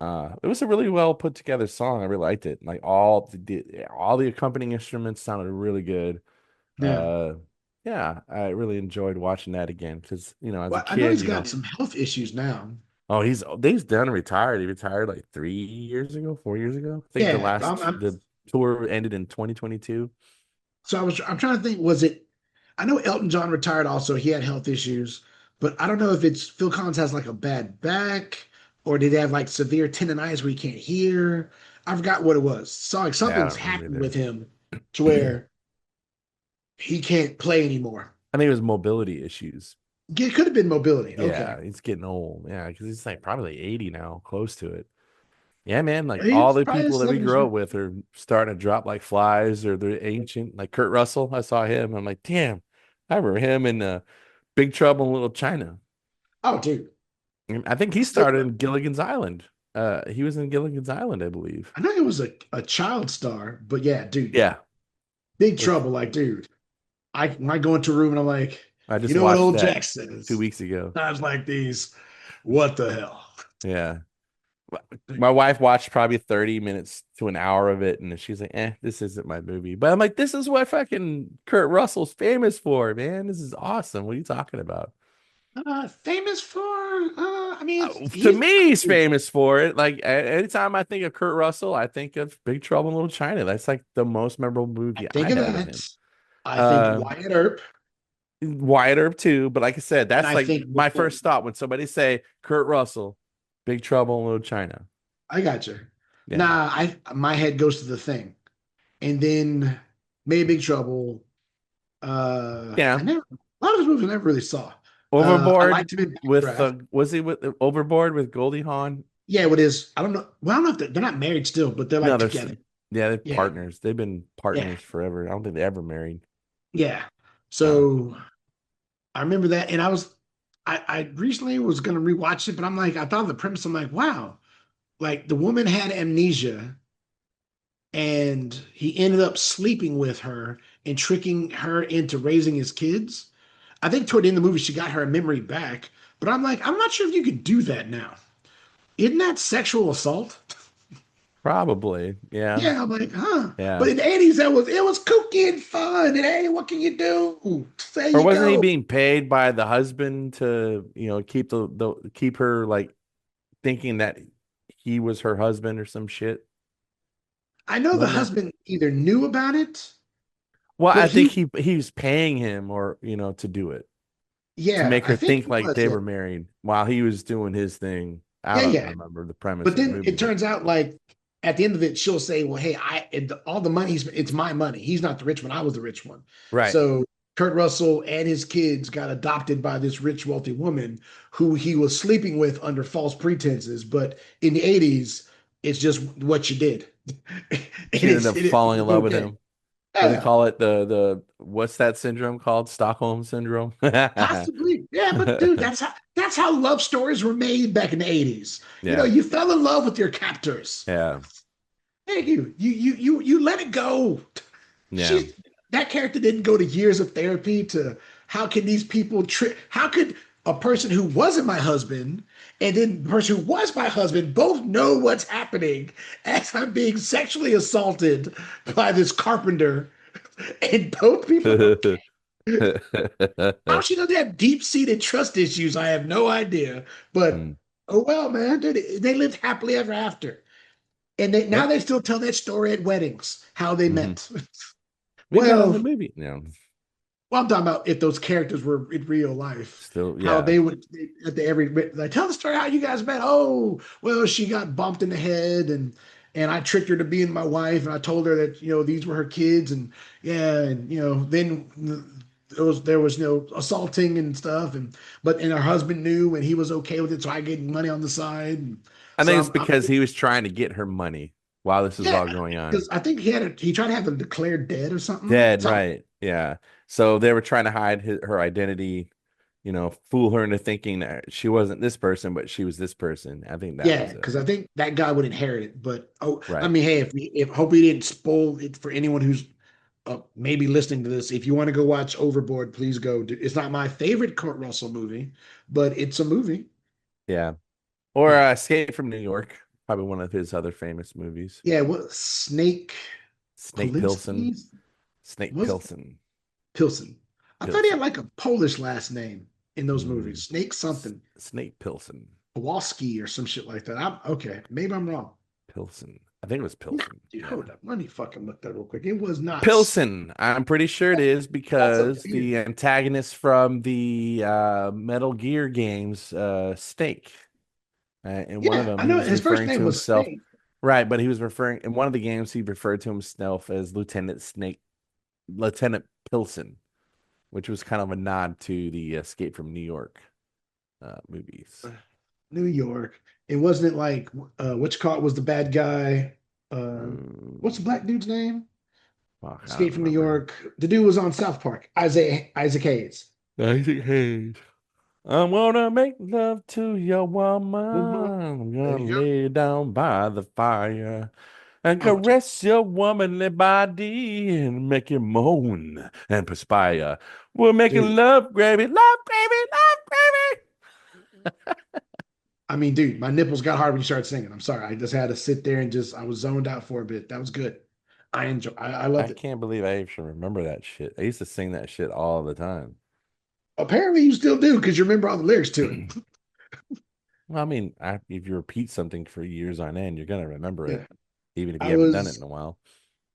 it was a really well put together song. I really liked it. Like all the accompanying instruments sounded really good. yeah. Uh yeah, I really enjoyed watching that again because, as a Well, I know kid, he's got some health issues now. oh, he's done retired. He retired like 3 years ago, 4 years ago. I think Yeah. the tour ended in 2022. So I'm trying to think, was it, I know Elton John retired also, he had health issues, but I don't know if it's Phil Collins has like a bad back or did he have like severe tendonitis where he can't hear? I forgot what it was. So like Yeah, I something's don't remember happened with either. him to where he can't play anymore. I think it was mobility issues. It could have been mobility. Okay. Yeah, he's getting old. Yeah, because he's like probably 80 now, close to it. Yeah, man, like all He's the probably in people his that we 70s grew now. up with are starting to drop like flies, or they're ancient. Like Kurt Russell, I saw him. I'm like, damn, I remember him in Big Trouble in Little China. Oh, dude. And I think he So, started in Gilligan's Island. He was in Gilligan's Island, I believe. I know he was a child star, but yeah, dude. Yeah, Big which trouble. Like, dude. When I go into a room and I'm like, I you just know what watched old that Jack 2 says? weeks ago. Times like these, what the hell? Yeah. My wife watched probably 30 minutes to an hour of it, and she's like, this isn't my movie. But I'm like, this is what fucking Kurt Russell's famous for, man. This is awesome. What are you talking about? Famous for, I mean, To he's, me, he's famous for it. Like anytime I think of Kurt Russell, I think of Big Trouble in Little China. That's like the most memorable I movie think I of have of that. him. I think Uh, Wyatt Earp, Wyatt Earp too, but like I said, and that's I like think, my first thought when somebody say Kurt Russell, Big Trouble in Little China. I got you. Yeah, Nah, my head goes to the thing. And then Made Big Trouble. yeah. I never, a lot of those movies I never really saw. I Overboard liked him in with Backdraft. was he with Overboard with Goldie Hawn? Yeah, what is, I don't know. Well, I don't know if they're not married still, but they're No, like they're together. yeah, they're Yeah. partners. They've been Yeah. partners forever. I don't think they ever married. Yeah. Uh, So I remember that. And I recently was going to rewatch it, but I'm like, I thought of the premise. I'm like, wow, like the woman had amnesia and he ended up sleeping with her and tricking her into raising his kids. I think toward the end of the movie, she got her memory back, but I'm like, I'm not sure if you could do that now. Isn't that sexual assault? Probably, yeah, Yeah, I'm like, huh. But yeah. in the 80s, it was kooky and fun. And hey, what can you do? There Or you wasn't he go. being paid by the husband to, keep the keep her like thinking that he was her husband or some shit? I know the Wasn't that? husband either knew about it, Well, but I think he, he was paying him, or to do it, to yeah, make I her think think he like was. they Yeah, were married while he was doing his thing. I yeah, don't yeah. remember the premise But of the then movie, it but turns out like at the end of it, she'll say, "Well, hey, all the money, it's my money. He's not the rich one. I was the rich one." Right. So Kurt Russell and his kids got adopted by this rich, wealthy woman who he was sleeping with under false pretenses. But in the '80s, it's just what you did, and She ended up falling in it's love with okay. him. What do they Yeah, call it? The what's that syndrome called? Stockholm syndrome. possibly. Yeah, but dude, that's how love stories were made back in the '80s. Yeah. You fell in love with your captors. Yeah. Thank you. You let it go. Yeah. She's that character didn't go to years of therapy to how can these people trick? How could a person who wasn't my husband and then the person who was my husband both know what's happening as I'm being sexually assaulted by this carpenter and both people are okay? How she doesn't have deep-seated trust issues, I have no idea. But Mm. oh well, man, they lived happily ever after. And now Yep. they still tell that story at weddings, how they Hmm. met. We met on Well, the movie. Yeah. well, I'm talking about if those characters were in real life, Still, how yeah. they would at the every like tell the story how you guys met. Oh, well, she got bumped in the head and I tricked her to being my wife and I told her that these were her kids and yeah and then there was assaulting and stuff and her husband knew and he was okay with it so I get money on the side and I so think it's I'm because he was trying to get her money while this was yeah all going on. because I think he tried to have them declared dead or something Dead, something. right. Yeah. So they were trying to hide her identity, fool her into thinking that she wasn't this person, but she was this person. I think that Yeah, was it. because I think that guy would inherit it. But I Right. mean, hey, if hope we didn't spoil it for anyone who's maybe listening to this. If you want to go watch Overboard, please go. It's not my favorite Kurt Russell movie, but it's a movie. Yeah. Or Yeah, Escape from New York, probably one of his other famous movies. yeah. What Snake Snake Pilson. Polinsky Snake was Pilson. Pilson? I thought he had Pilson. like a Polish last name in those Mm. movies. Snake something, Snake Pilson. Kowalski or some shit like that. I'm okay. Maybe I'm wrong. Pilson. I think it was Nah, Pilson. dude, Yeah. hold up. Let me fucking look that real quick. It was not. Pilsen. I'm pretty sure it is That's a because beer. the antagonist from the Metal Gear games, Snake, in one of Yeah, them, I he know was his first referring to name was himself, Snake. right? But he was referring in one of the games, he referred to himself as Lieutenant Snake, Lieutenant Pilsen, which was kind of a nod to the Escape from New York movies. New York. It wasn't like what you call it was the bad guy. What's the Mm, black dude's name? fuck, I don't Escape from New remember. York. The dude was on South Park. Isaac Hayes. Isaac Hayes. I'm gonna make love to your woman. I'm There gonna you go. lay down by the fire and Oh, dude. caress your womanly body and make you moan and perspire. We're making Dude. love, gravy, love, gravy, love, gravy. I mean, dude, my nipples got hard when you started singing. I'm sorry. I just had to sit there and I was zoned out for a bit. That was good. I I loved it. can't believe I even remember that shit. I used to sing that shit all the time. Apparently you still do because you remember all the lyrics to it. Well, I mean, if you repeat something for years on end, you're gonna remember it, Yeah. even if I you haven't done it in was a while.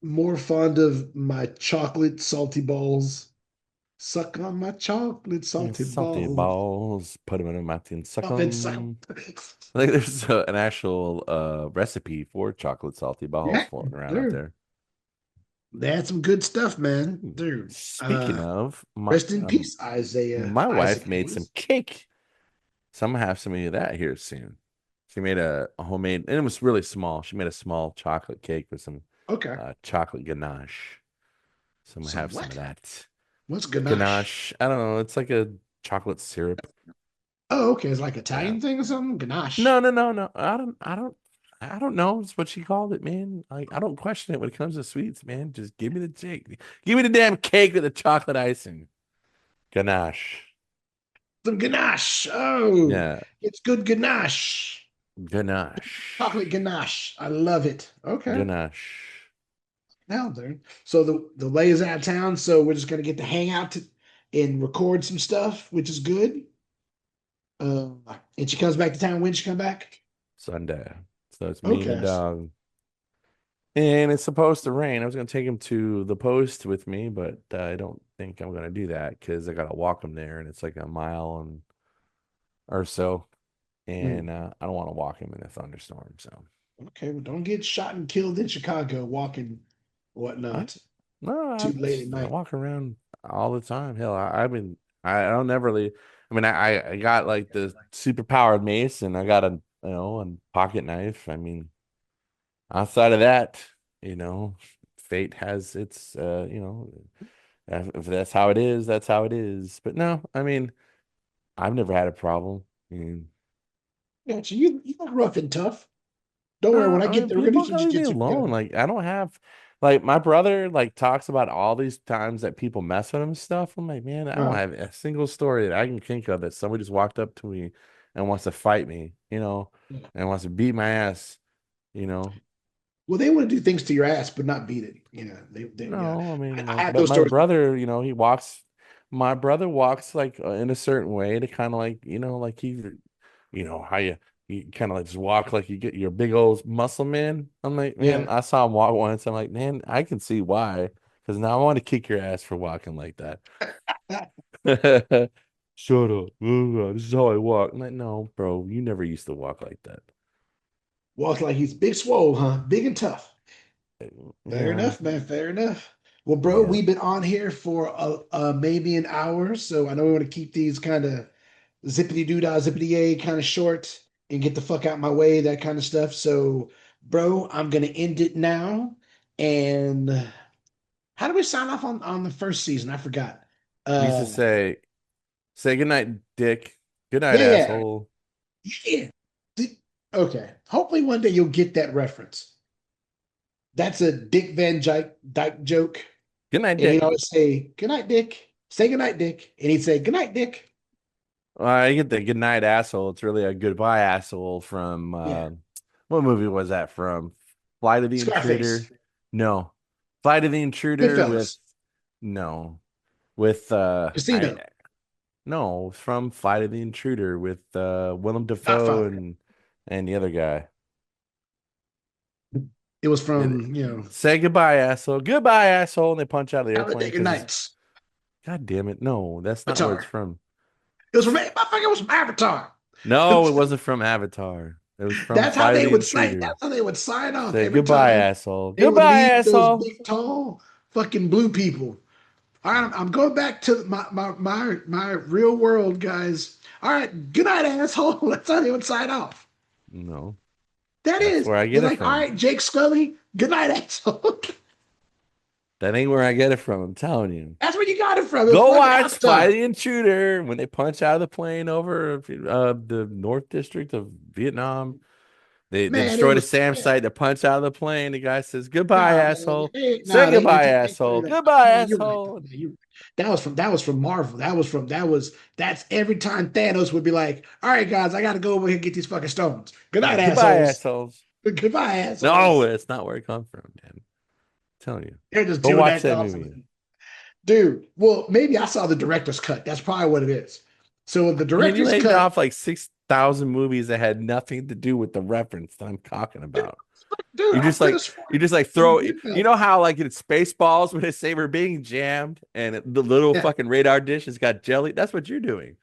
more fond of my chocolate salty balls. Suck on my chocolate Mm, salty salty balls. balls, put them in a mouth and suck Up and suck. them. Like there's an actual recipe for chocolate salty balls Yeah, floating around out dude. there. They had some good stuff, man. Hmm. Dude. Speaking of, Rest in peace, Isaiah my wife Isaac made some Hayes. cake, so I'm gonna have some of that here soon. She made a homemade, and it was really small. She made a small chocolate cake with some Okay. chocolate ganache. So I'm gonna Some have some of what? that What's ganache? ganache. I don't know. It's like a chocolate syrup. Oh, okay. It's like Yeah. Italian thing or something. Ganache. No, no, no, no. I don't know. It's what she called it, man. Like I don't question it when it comes to sweets, man. Just give me the cake. Give me the damn cake with the chocolate icing. Ganache. Some ganache. Oh, Yeah. it's good ganache. Chocolate Ganache. ganache. I love it. Okay. Ganache. Now there. So the Lay is out of town, so we're just gonna get to hang out and record some stuff, which is good. Uh, and she comes back to town when she come back. Sunday. So it's me and the Okay. dog. And it's supposed to rain. I was gonna take him to the post with me, but I don't think I'm gonna do that because I gotta walk him there, and it's like a mile or so, Mm. and I don't want to walk him in a thunderstorm. So. Okay, well, don't get shot and killed in Chicago walking I, whatnot no, too late at I night. walk around all the time. Hell, I've been, I don't never leave. I mean, I got like the super powered mace and I got a, a pocket knife. I mean, outside of that, you know, fate has its, if that's how it is, that's how it is. But no, I mean, I've never had a problem. I mean, Gotcha. You look rough and tough. Don't worry, no, when I I get mean, there, we're gonna do people some gotta leave me jujitsu alone. together. Like, I don't have, like, my brother like talks about all these times that people mess with him and stuff. I'm like, man, I don't Uh, have a single story that I can think of that somebody just walked up to me and wants to fight me, yeah. and wants to beat my ass, you know. Well, they want to do things to your ass, but not beat it. Yeah. No, I mean, I like, have but those my stories. brother, my brother walks like in a certain way to kind of like, like how you kind of like just walk like you get your big old muscle man. I'm like, man, Yeah. I saw him walk once. I'm like, man, I can see why. Because now I want to kick your ass for walking like that. Shut up. This is how I walk. I'm like, no, bro, you never used to walk like that. Walks like he's big swole, huh? Big and tough. Fair Yeah, enough, man. Fair enough. Well, bro, yeah. we've been on here for maybe an hour, so I know we want to keep these kind of zippity doo dah, zippity yay kind of short and get the fuck out my way, that kind of stuff. So, bro, I'm gonna end it now. And how do we sign off on the first season? I forgot. You used to Uh, say good night, Dick. Good night, yeah, asshole. yeah. Okay. Hopefully one day you'll get that reference. That's a Dick Dyke joke. Good night, And he'd Dick. always say, "Good night, Dick." Say good night, Dick. And he'd say, "Good night, Dick." I get the good night, asshole. It's really a goodbye, asshole from Yeah. what movie was that from? Flight of the Scarface. Intruder? No. Flight of the Intruder with Goodfellas. no. With I Casino. no, from Flight of the Intruder with Willem Dafoe Godfather. and the other guy. It was It, from, say goodbye, asshole. Goodbye, asshole. And they punch out of the airplane Talladega because it's Nights. God damn it. No, that's not where it's Avatar. from. It was from, motherfucker, it was from Avatar. No, it wasn't from Avatar. It was from That's how Flight of they the would say, Intruder. that's how they would sign off Say every goodbye, time asshole. they would Goodbye, meet those asshole. big, tall, fucking blue people. All right, I'm going back to my real world, guys. All right, good night, asshole. That's how they would sign off. No, That that's is. where I get They're it like, all from. right, Jake Scully, good night, asshole. That ain't where I get it from. I'm telling you. That's where you got it from. It was Go fucking watch Flight of Avatar. the Intruder when they punch out of the plane over the North District of Vietnam. They Man, it destroyed a was SAM man, site. They punch out of the plane. The guy says, "Goodbye, nah, man. asshole." Say Nah, they goodbye, didn't asshole. that. Goodbye, Man, you're right. asshole. Man, that was from Marvel. That's every time Thanos would be like, all right, guys, I gotta go over here and get these fucking stones. Good night, Goodbye, assholes. assholes. Goodbye, No, assholes. it's not where it comes from, man. I'm telling you. They're just Go doing watch that that also. movie. Dude, well, maybe I saw the director's cut. That's probably what it is. So the I mean, you director's laid cut, off like 6,000 movies that had nothing to do with the reference that I'm talking about. dude, You I just could like have sworn you just like it was throw you Goodfellas. know how like in Spaceballs when they were being jammed and the little Yeah, fucking radar dish has got jelly. That's what you're doing.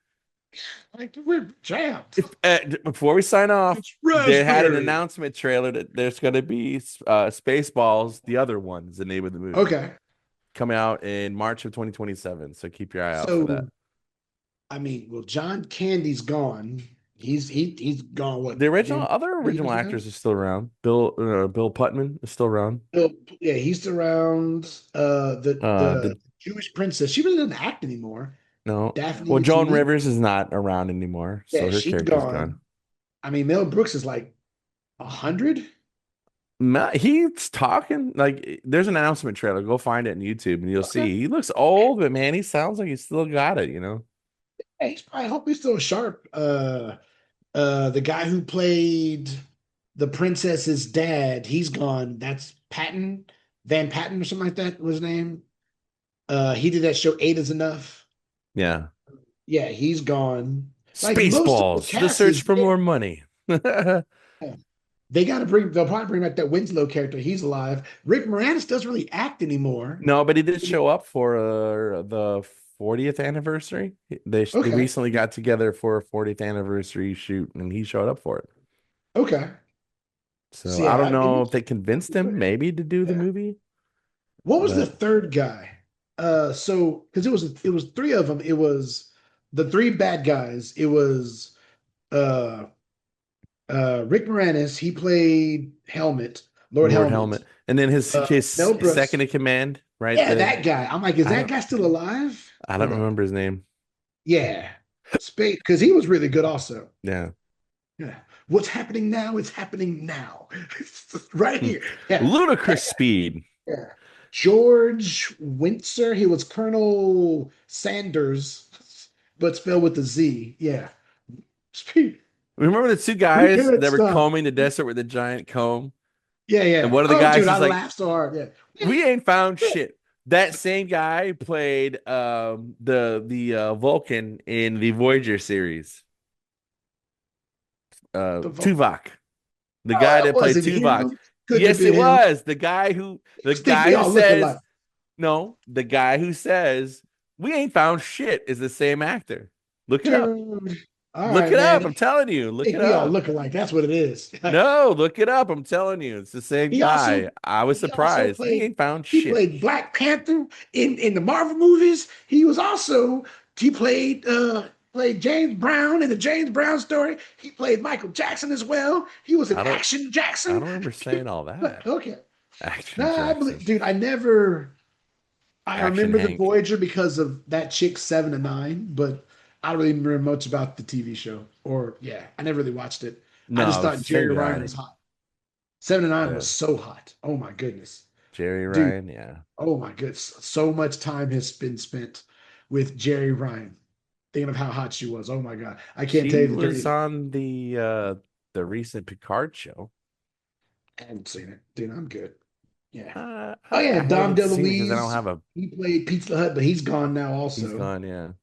like we're jammed. If before we sign off, It's they had an raspberry. announcement trailer that there's going to be Spaceballs, the other one is the name of the movie, Okay. coming out in March of 2027. So keep your eye out for that. So I mean, well, John Candy's gone. He's gone. What? The original Maybe other 3 years original ago. actors are still around. Bill Putman is still around. Well, yeah, he's around. The The Jewish princess. She really doesn't act anymore. no, Daphne well, is Joan neat. Rivers is not around anymore, so Yeah, her she's character's gone. gone. I mean, Mel Brooks is like 100. He's talking like there's an announcement trailer. Go find it on YouTube and you'll Okay. see. He looks old, but man, he sounds like he's still got it. Hey, I hope he's still sharp. The guy who played the princess's dad, he's gone. That's Patton, Van Patten or something like that was his name. He did that show Eight is Enough. Yeah. Yeah, he's gone. Like most of the Spaceballs, the cast search is for there. more money. They got to bring. They'll probably bring back that Winslow character. He's alive. Rick Moranis doesn't really act anymore. No, but he did show up for the 40th anniversary. They Okay, recently got together for a 40th anniversary shoot and he showed up for it. okay. So So I don't yeah, know if they convinced him I- maybe to do the yeah. movie, What was the but third guy? So because it was three of them. It was the three bad guys. It was uh Rick Moranis. He played Helmet, Lord Lord Helmet. Helmet, and then his Mel second Brooks. in command, right? Yeah, that guy. I'm like, is I that don't guy still alive? I don't Hold on. remember his name. Yeah, Spade, because he was really good also. Yeah. Yeah. What's happening now? It's happening now. Right Hmm. here. Yeah. Ludicrous That speed. Yeah. George Windsor, he was Colonel Sanders, but spelled with a Z. Yeah. Pretty Remember the two guys good that were stuff. combing the desert with a giant comb? Yeah, And yeah. one of the Oh, guys dude, I is like, laughed so hard. Yeah. "We ain't found shit." That same guy played the Vulcan in the Voyager series. No, Tuvok. The guy it that played wasn't Tuvok. him. Couldn't have Yes, been it him. was. The Just think guy we who all look says alike. no, the guy who says we ain't found shit is the same actor. Look it up. Dude. All Look right, it up. man. I'm telling you. Look Think it we all up. look alike. That's what it is. No, look it up. I'm telling you. It's the same He also guy. I was he also surprised. He played ain't found he shit. played Black Panther in the Marvel movies. He played James Brown in the James Brown story. He played Michael Jackson as well. He was an I don't Action I Jackson. don't remember saying all that. Okay. Action Nah, I Jackson. believe, dude, I Action remember the Hank. Voyager because of that chick 7 to 9, but I don't really remember much about the TV show. Or yeah, I never really watched it. I just No, it's thought the same Jerry Ryan guy. was hot. 7 to 9 Yeah. was so hot. Oh my goodness. Jerry Dude, Ryan. Yeah. oh my goodness. So much time has been spent with Jerry Ryan. Thinking of how hot she was. Oh my God. I can't tell She you the was dirty. on the recent Picard show. I haven't seen it. Dude, I'm good. Yeah. Oh I yeah, Dom haven't seen it because I don't DeLuise. have a. He played Pizza Hut, but he's gone now He's also. gone. Yeah.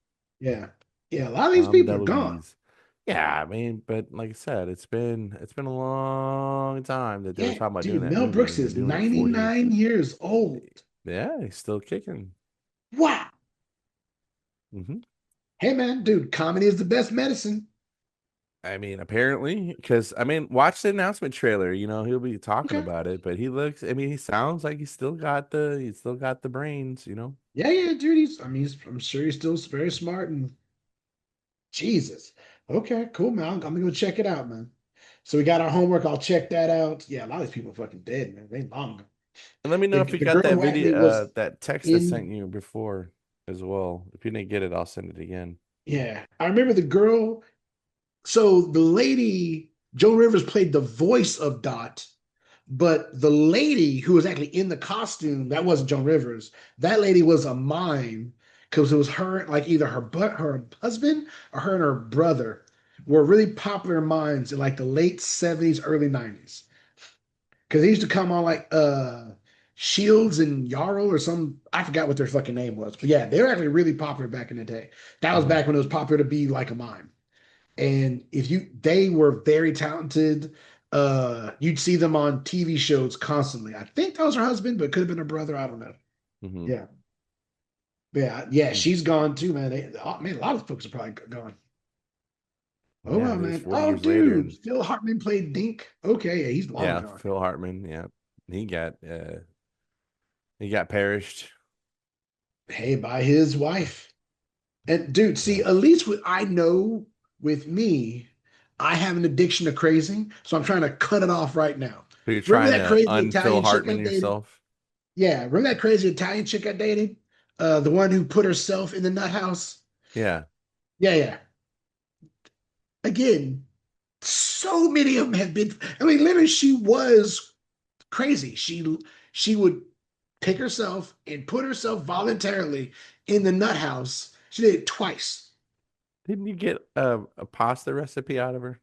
Yeah. Yeah, a lot of these Dom people are gone. DeLuise. Yeah, I mean, but like I said, it's been a long time that they were Yeah, talking about doing dude, that Mel movie, Brooks and they're is doing it 40. 99 years old. Yeah, he's still kicking. Wow. Hmm. Hey man, dude, comedy is the best medicine. I mean, apparently, because I mean, watch the announcement trailer. He'll be talking Okay. about it, but he looks. I mean, he sounds like he's still got the brains. Yeah, yeah, dude. I'm sure he's still very smart and Jesus. Okay, cool, man. I'm gonna go check it out, man. So we got our homework. I'll check that out. Yeah, a lot of these people are fucking dead, man. They long. And let me know if you The got girl that who video, actually was that text I sent in, you before as well. If you didn't get it, I'll send it again. yeah, I remember the girl. So the lady, Joan Rivers played the voice of Dot, but the lady who was actually in the costume, that wasn't Joan Rivers. That lady was a mime because it was her, like either her husband or her and her brother were really popular mimes in like the late 70s, early 90s. Because they used to come on like Shields and Yarrow or some, I forgot what their fucking name was. But yeah, they were actually really popular back in the day. That was Hmm. back when it was popular to be like a mime. And they were very talented. You'd see them on TV shows constantly. I think that was her husband, but it could have been her brother. I don't know. Hmm. Yeah, yeah, yeah. She's gone too, man. Man, a lot of folks are probably gone. Oh Yeah, well, it is man. 40 Oh, years later, dude, and Phil Hartman played Dink. Okay, yeah, he's long yeah, gone. Phil Hartman. Yeah, he got uh, he got perished. Hey, by his wife. And dude, Yeah, see, at least what I know with me, I have an addiction to crazy, so I'm trying to cut it off right now. so you're Remember trying that to crazy un-Phil Italian chick I Hartman dated? yourself. Yeah, remember that crazy Italian chick I dated? The one who put herself in the nut house? Yeah, Yeah, yeah. Again, so many of them have been. I mean, literally, she was crazy. She would pick herself and put herself voluntarily in the nut house. She did it twice. didn't you get a pasta recipe out of her?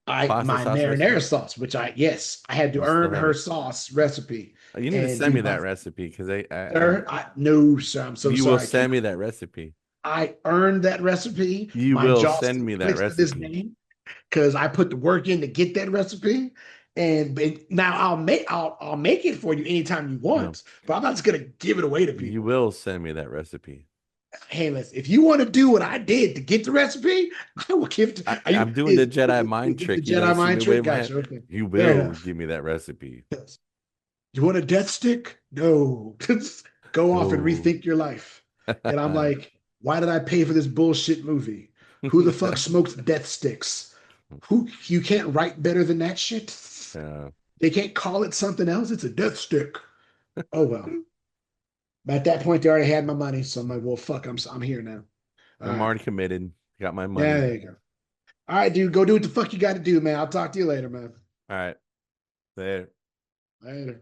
I Pasta my sauce marinara recipe? sauce, which I had to You still earn have her it? sauce recipe. You need to And send me dude, that recipe because sir, no, sir, I'm so you will sorry, I send me cannot. that recipe. I earned that recipe. You My will jaw send still me that clicks to this recipe. day because I put the work in to get that recipe. And but now I'll make it for you anytime you No, want, but I'm not just gonna give it away to you people. will send me that recipe. Hey, listen, if you want to do what I did to get the recipe, I will give to, are you I'm doing the is Jedi mind the trick. You don't Jedi see mind me wave trick? my hand. Gotcha. Okay. You Fair will enough. give me that recipe. Yes. You want a death stick? No. Go off and No. rethink your life. And I'm like, why did I pay for this bullshit movie? Who the fuck smokes death sticks? Who you can't write better than that shit? Yeah. They can't call it something else. It's a death stick. Oh well. But at that point, they already had my money, so I'm like, well, fuck, I'm here now. All I'm right. already committed. Got my Yeah, money. there you go. All right, dude, go do what the fuck you got to do, man. I'll talk to you later, man. All right. There. Later.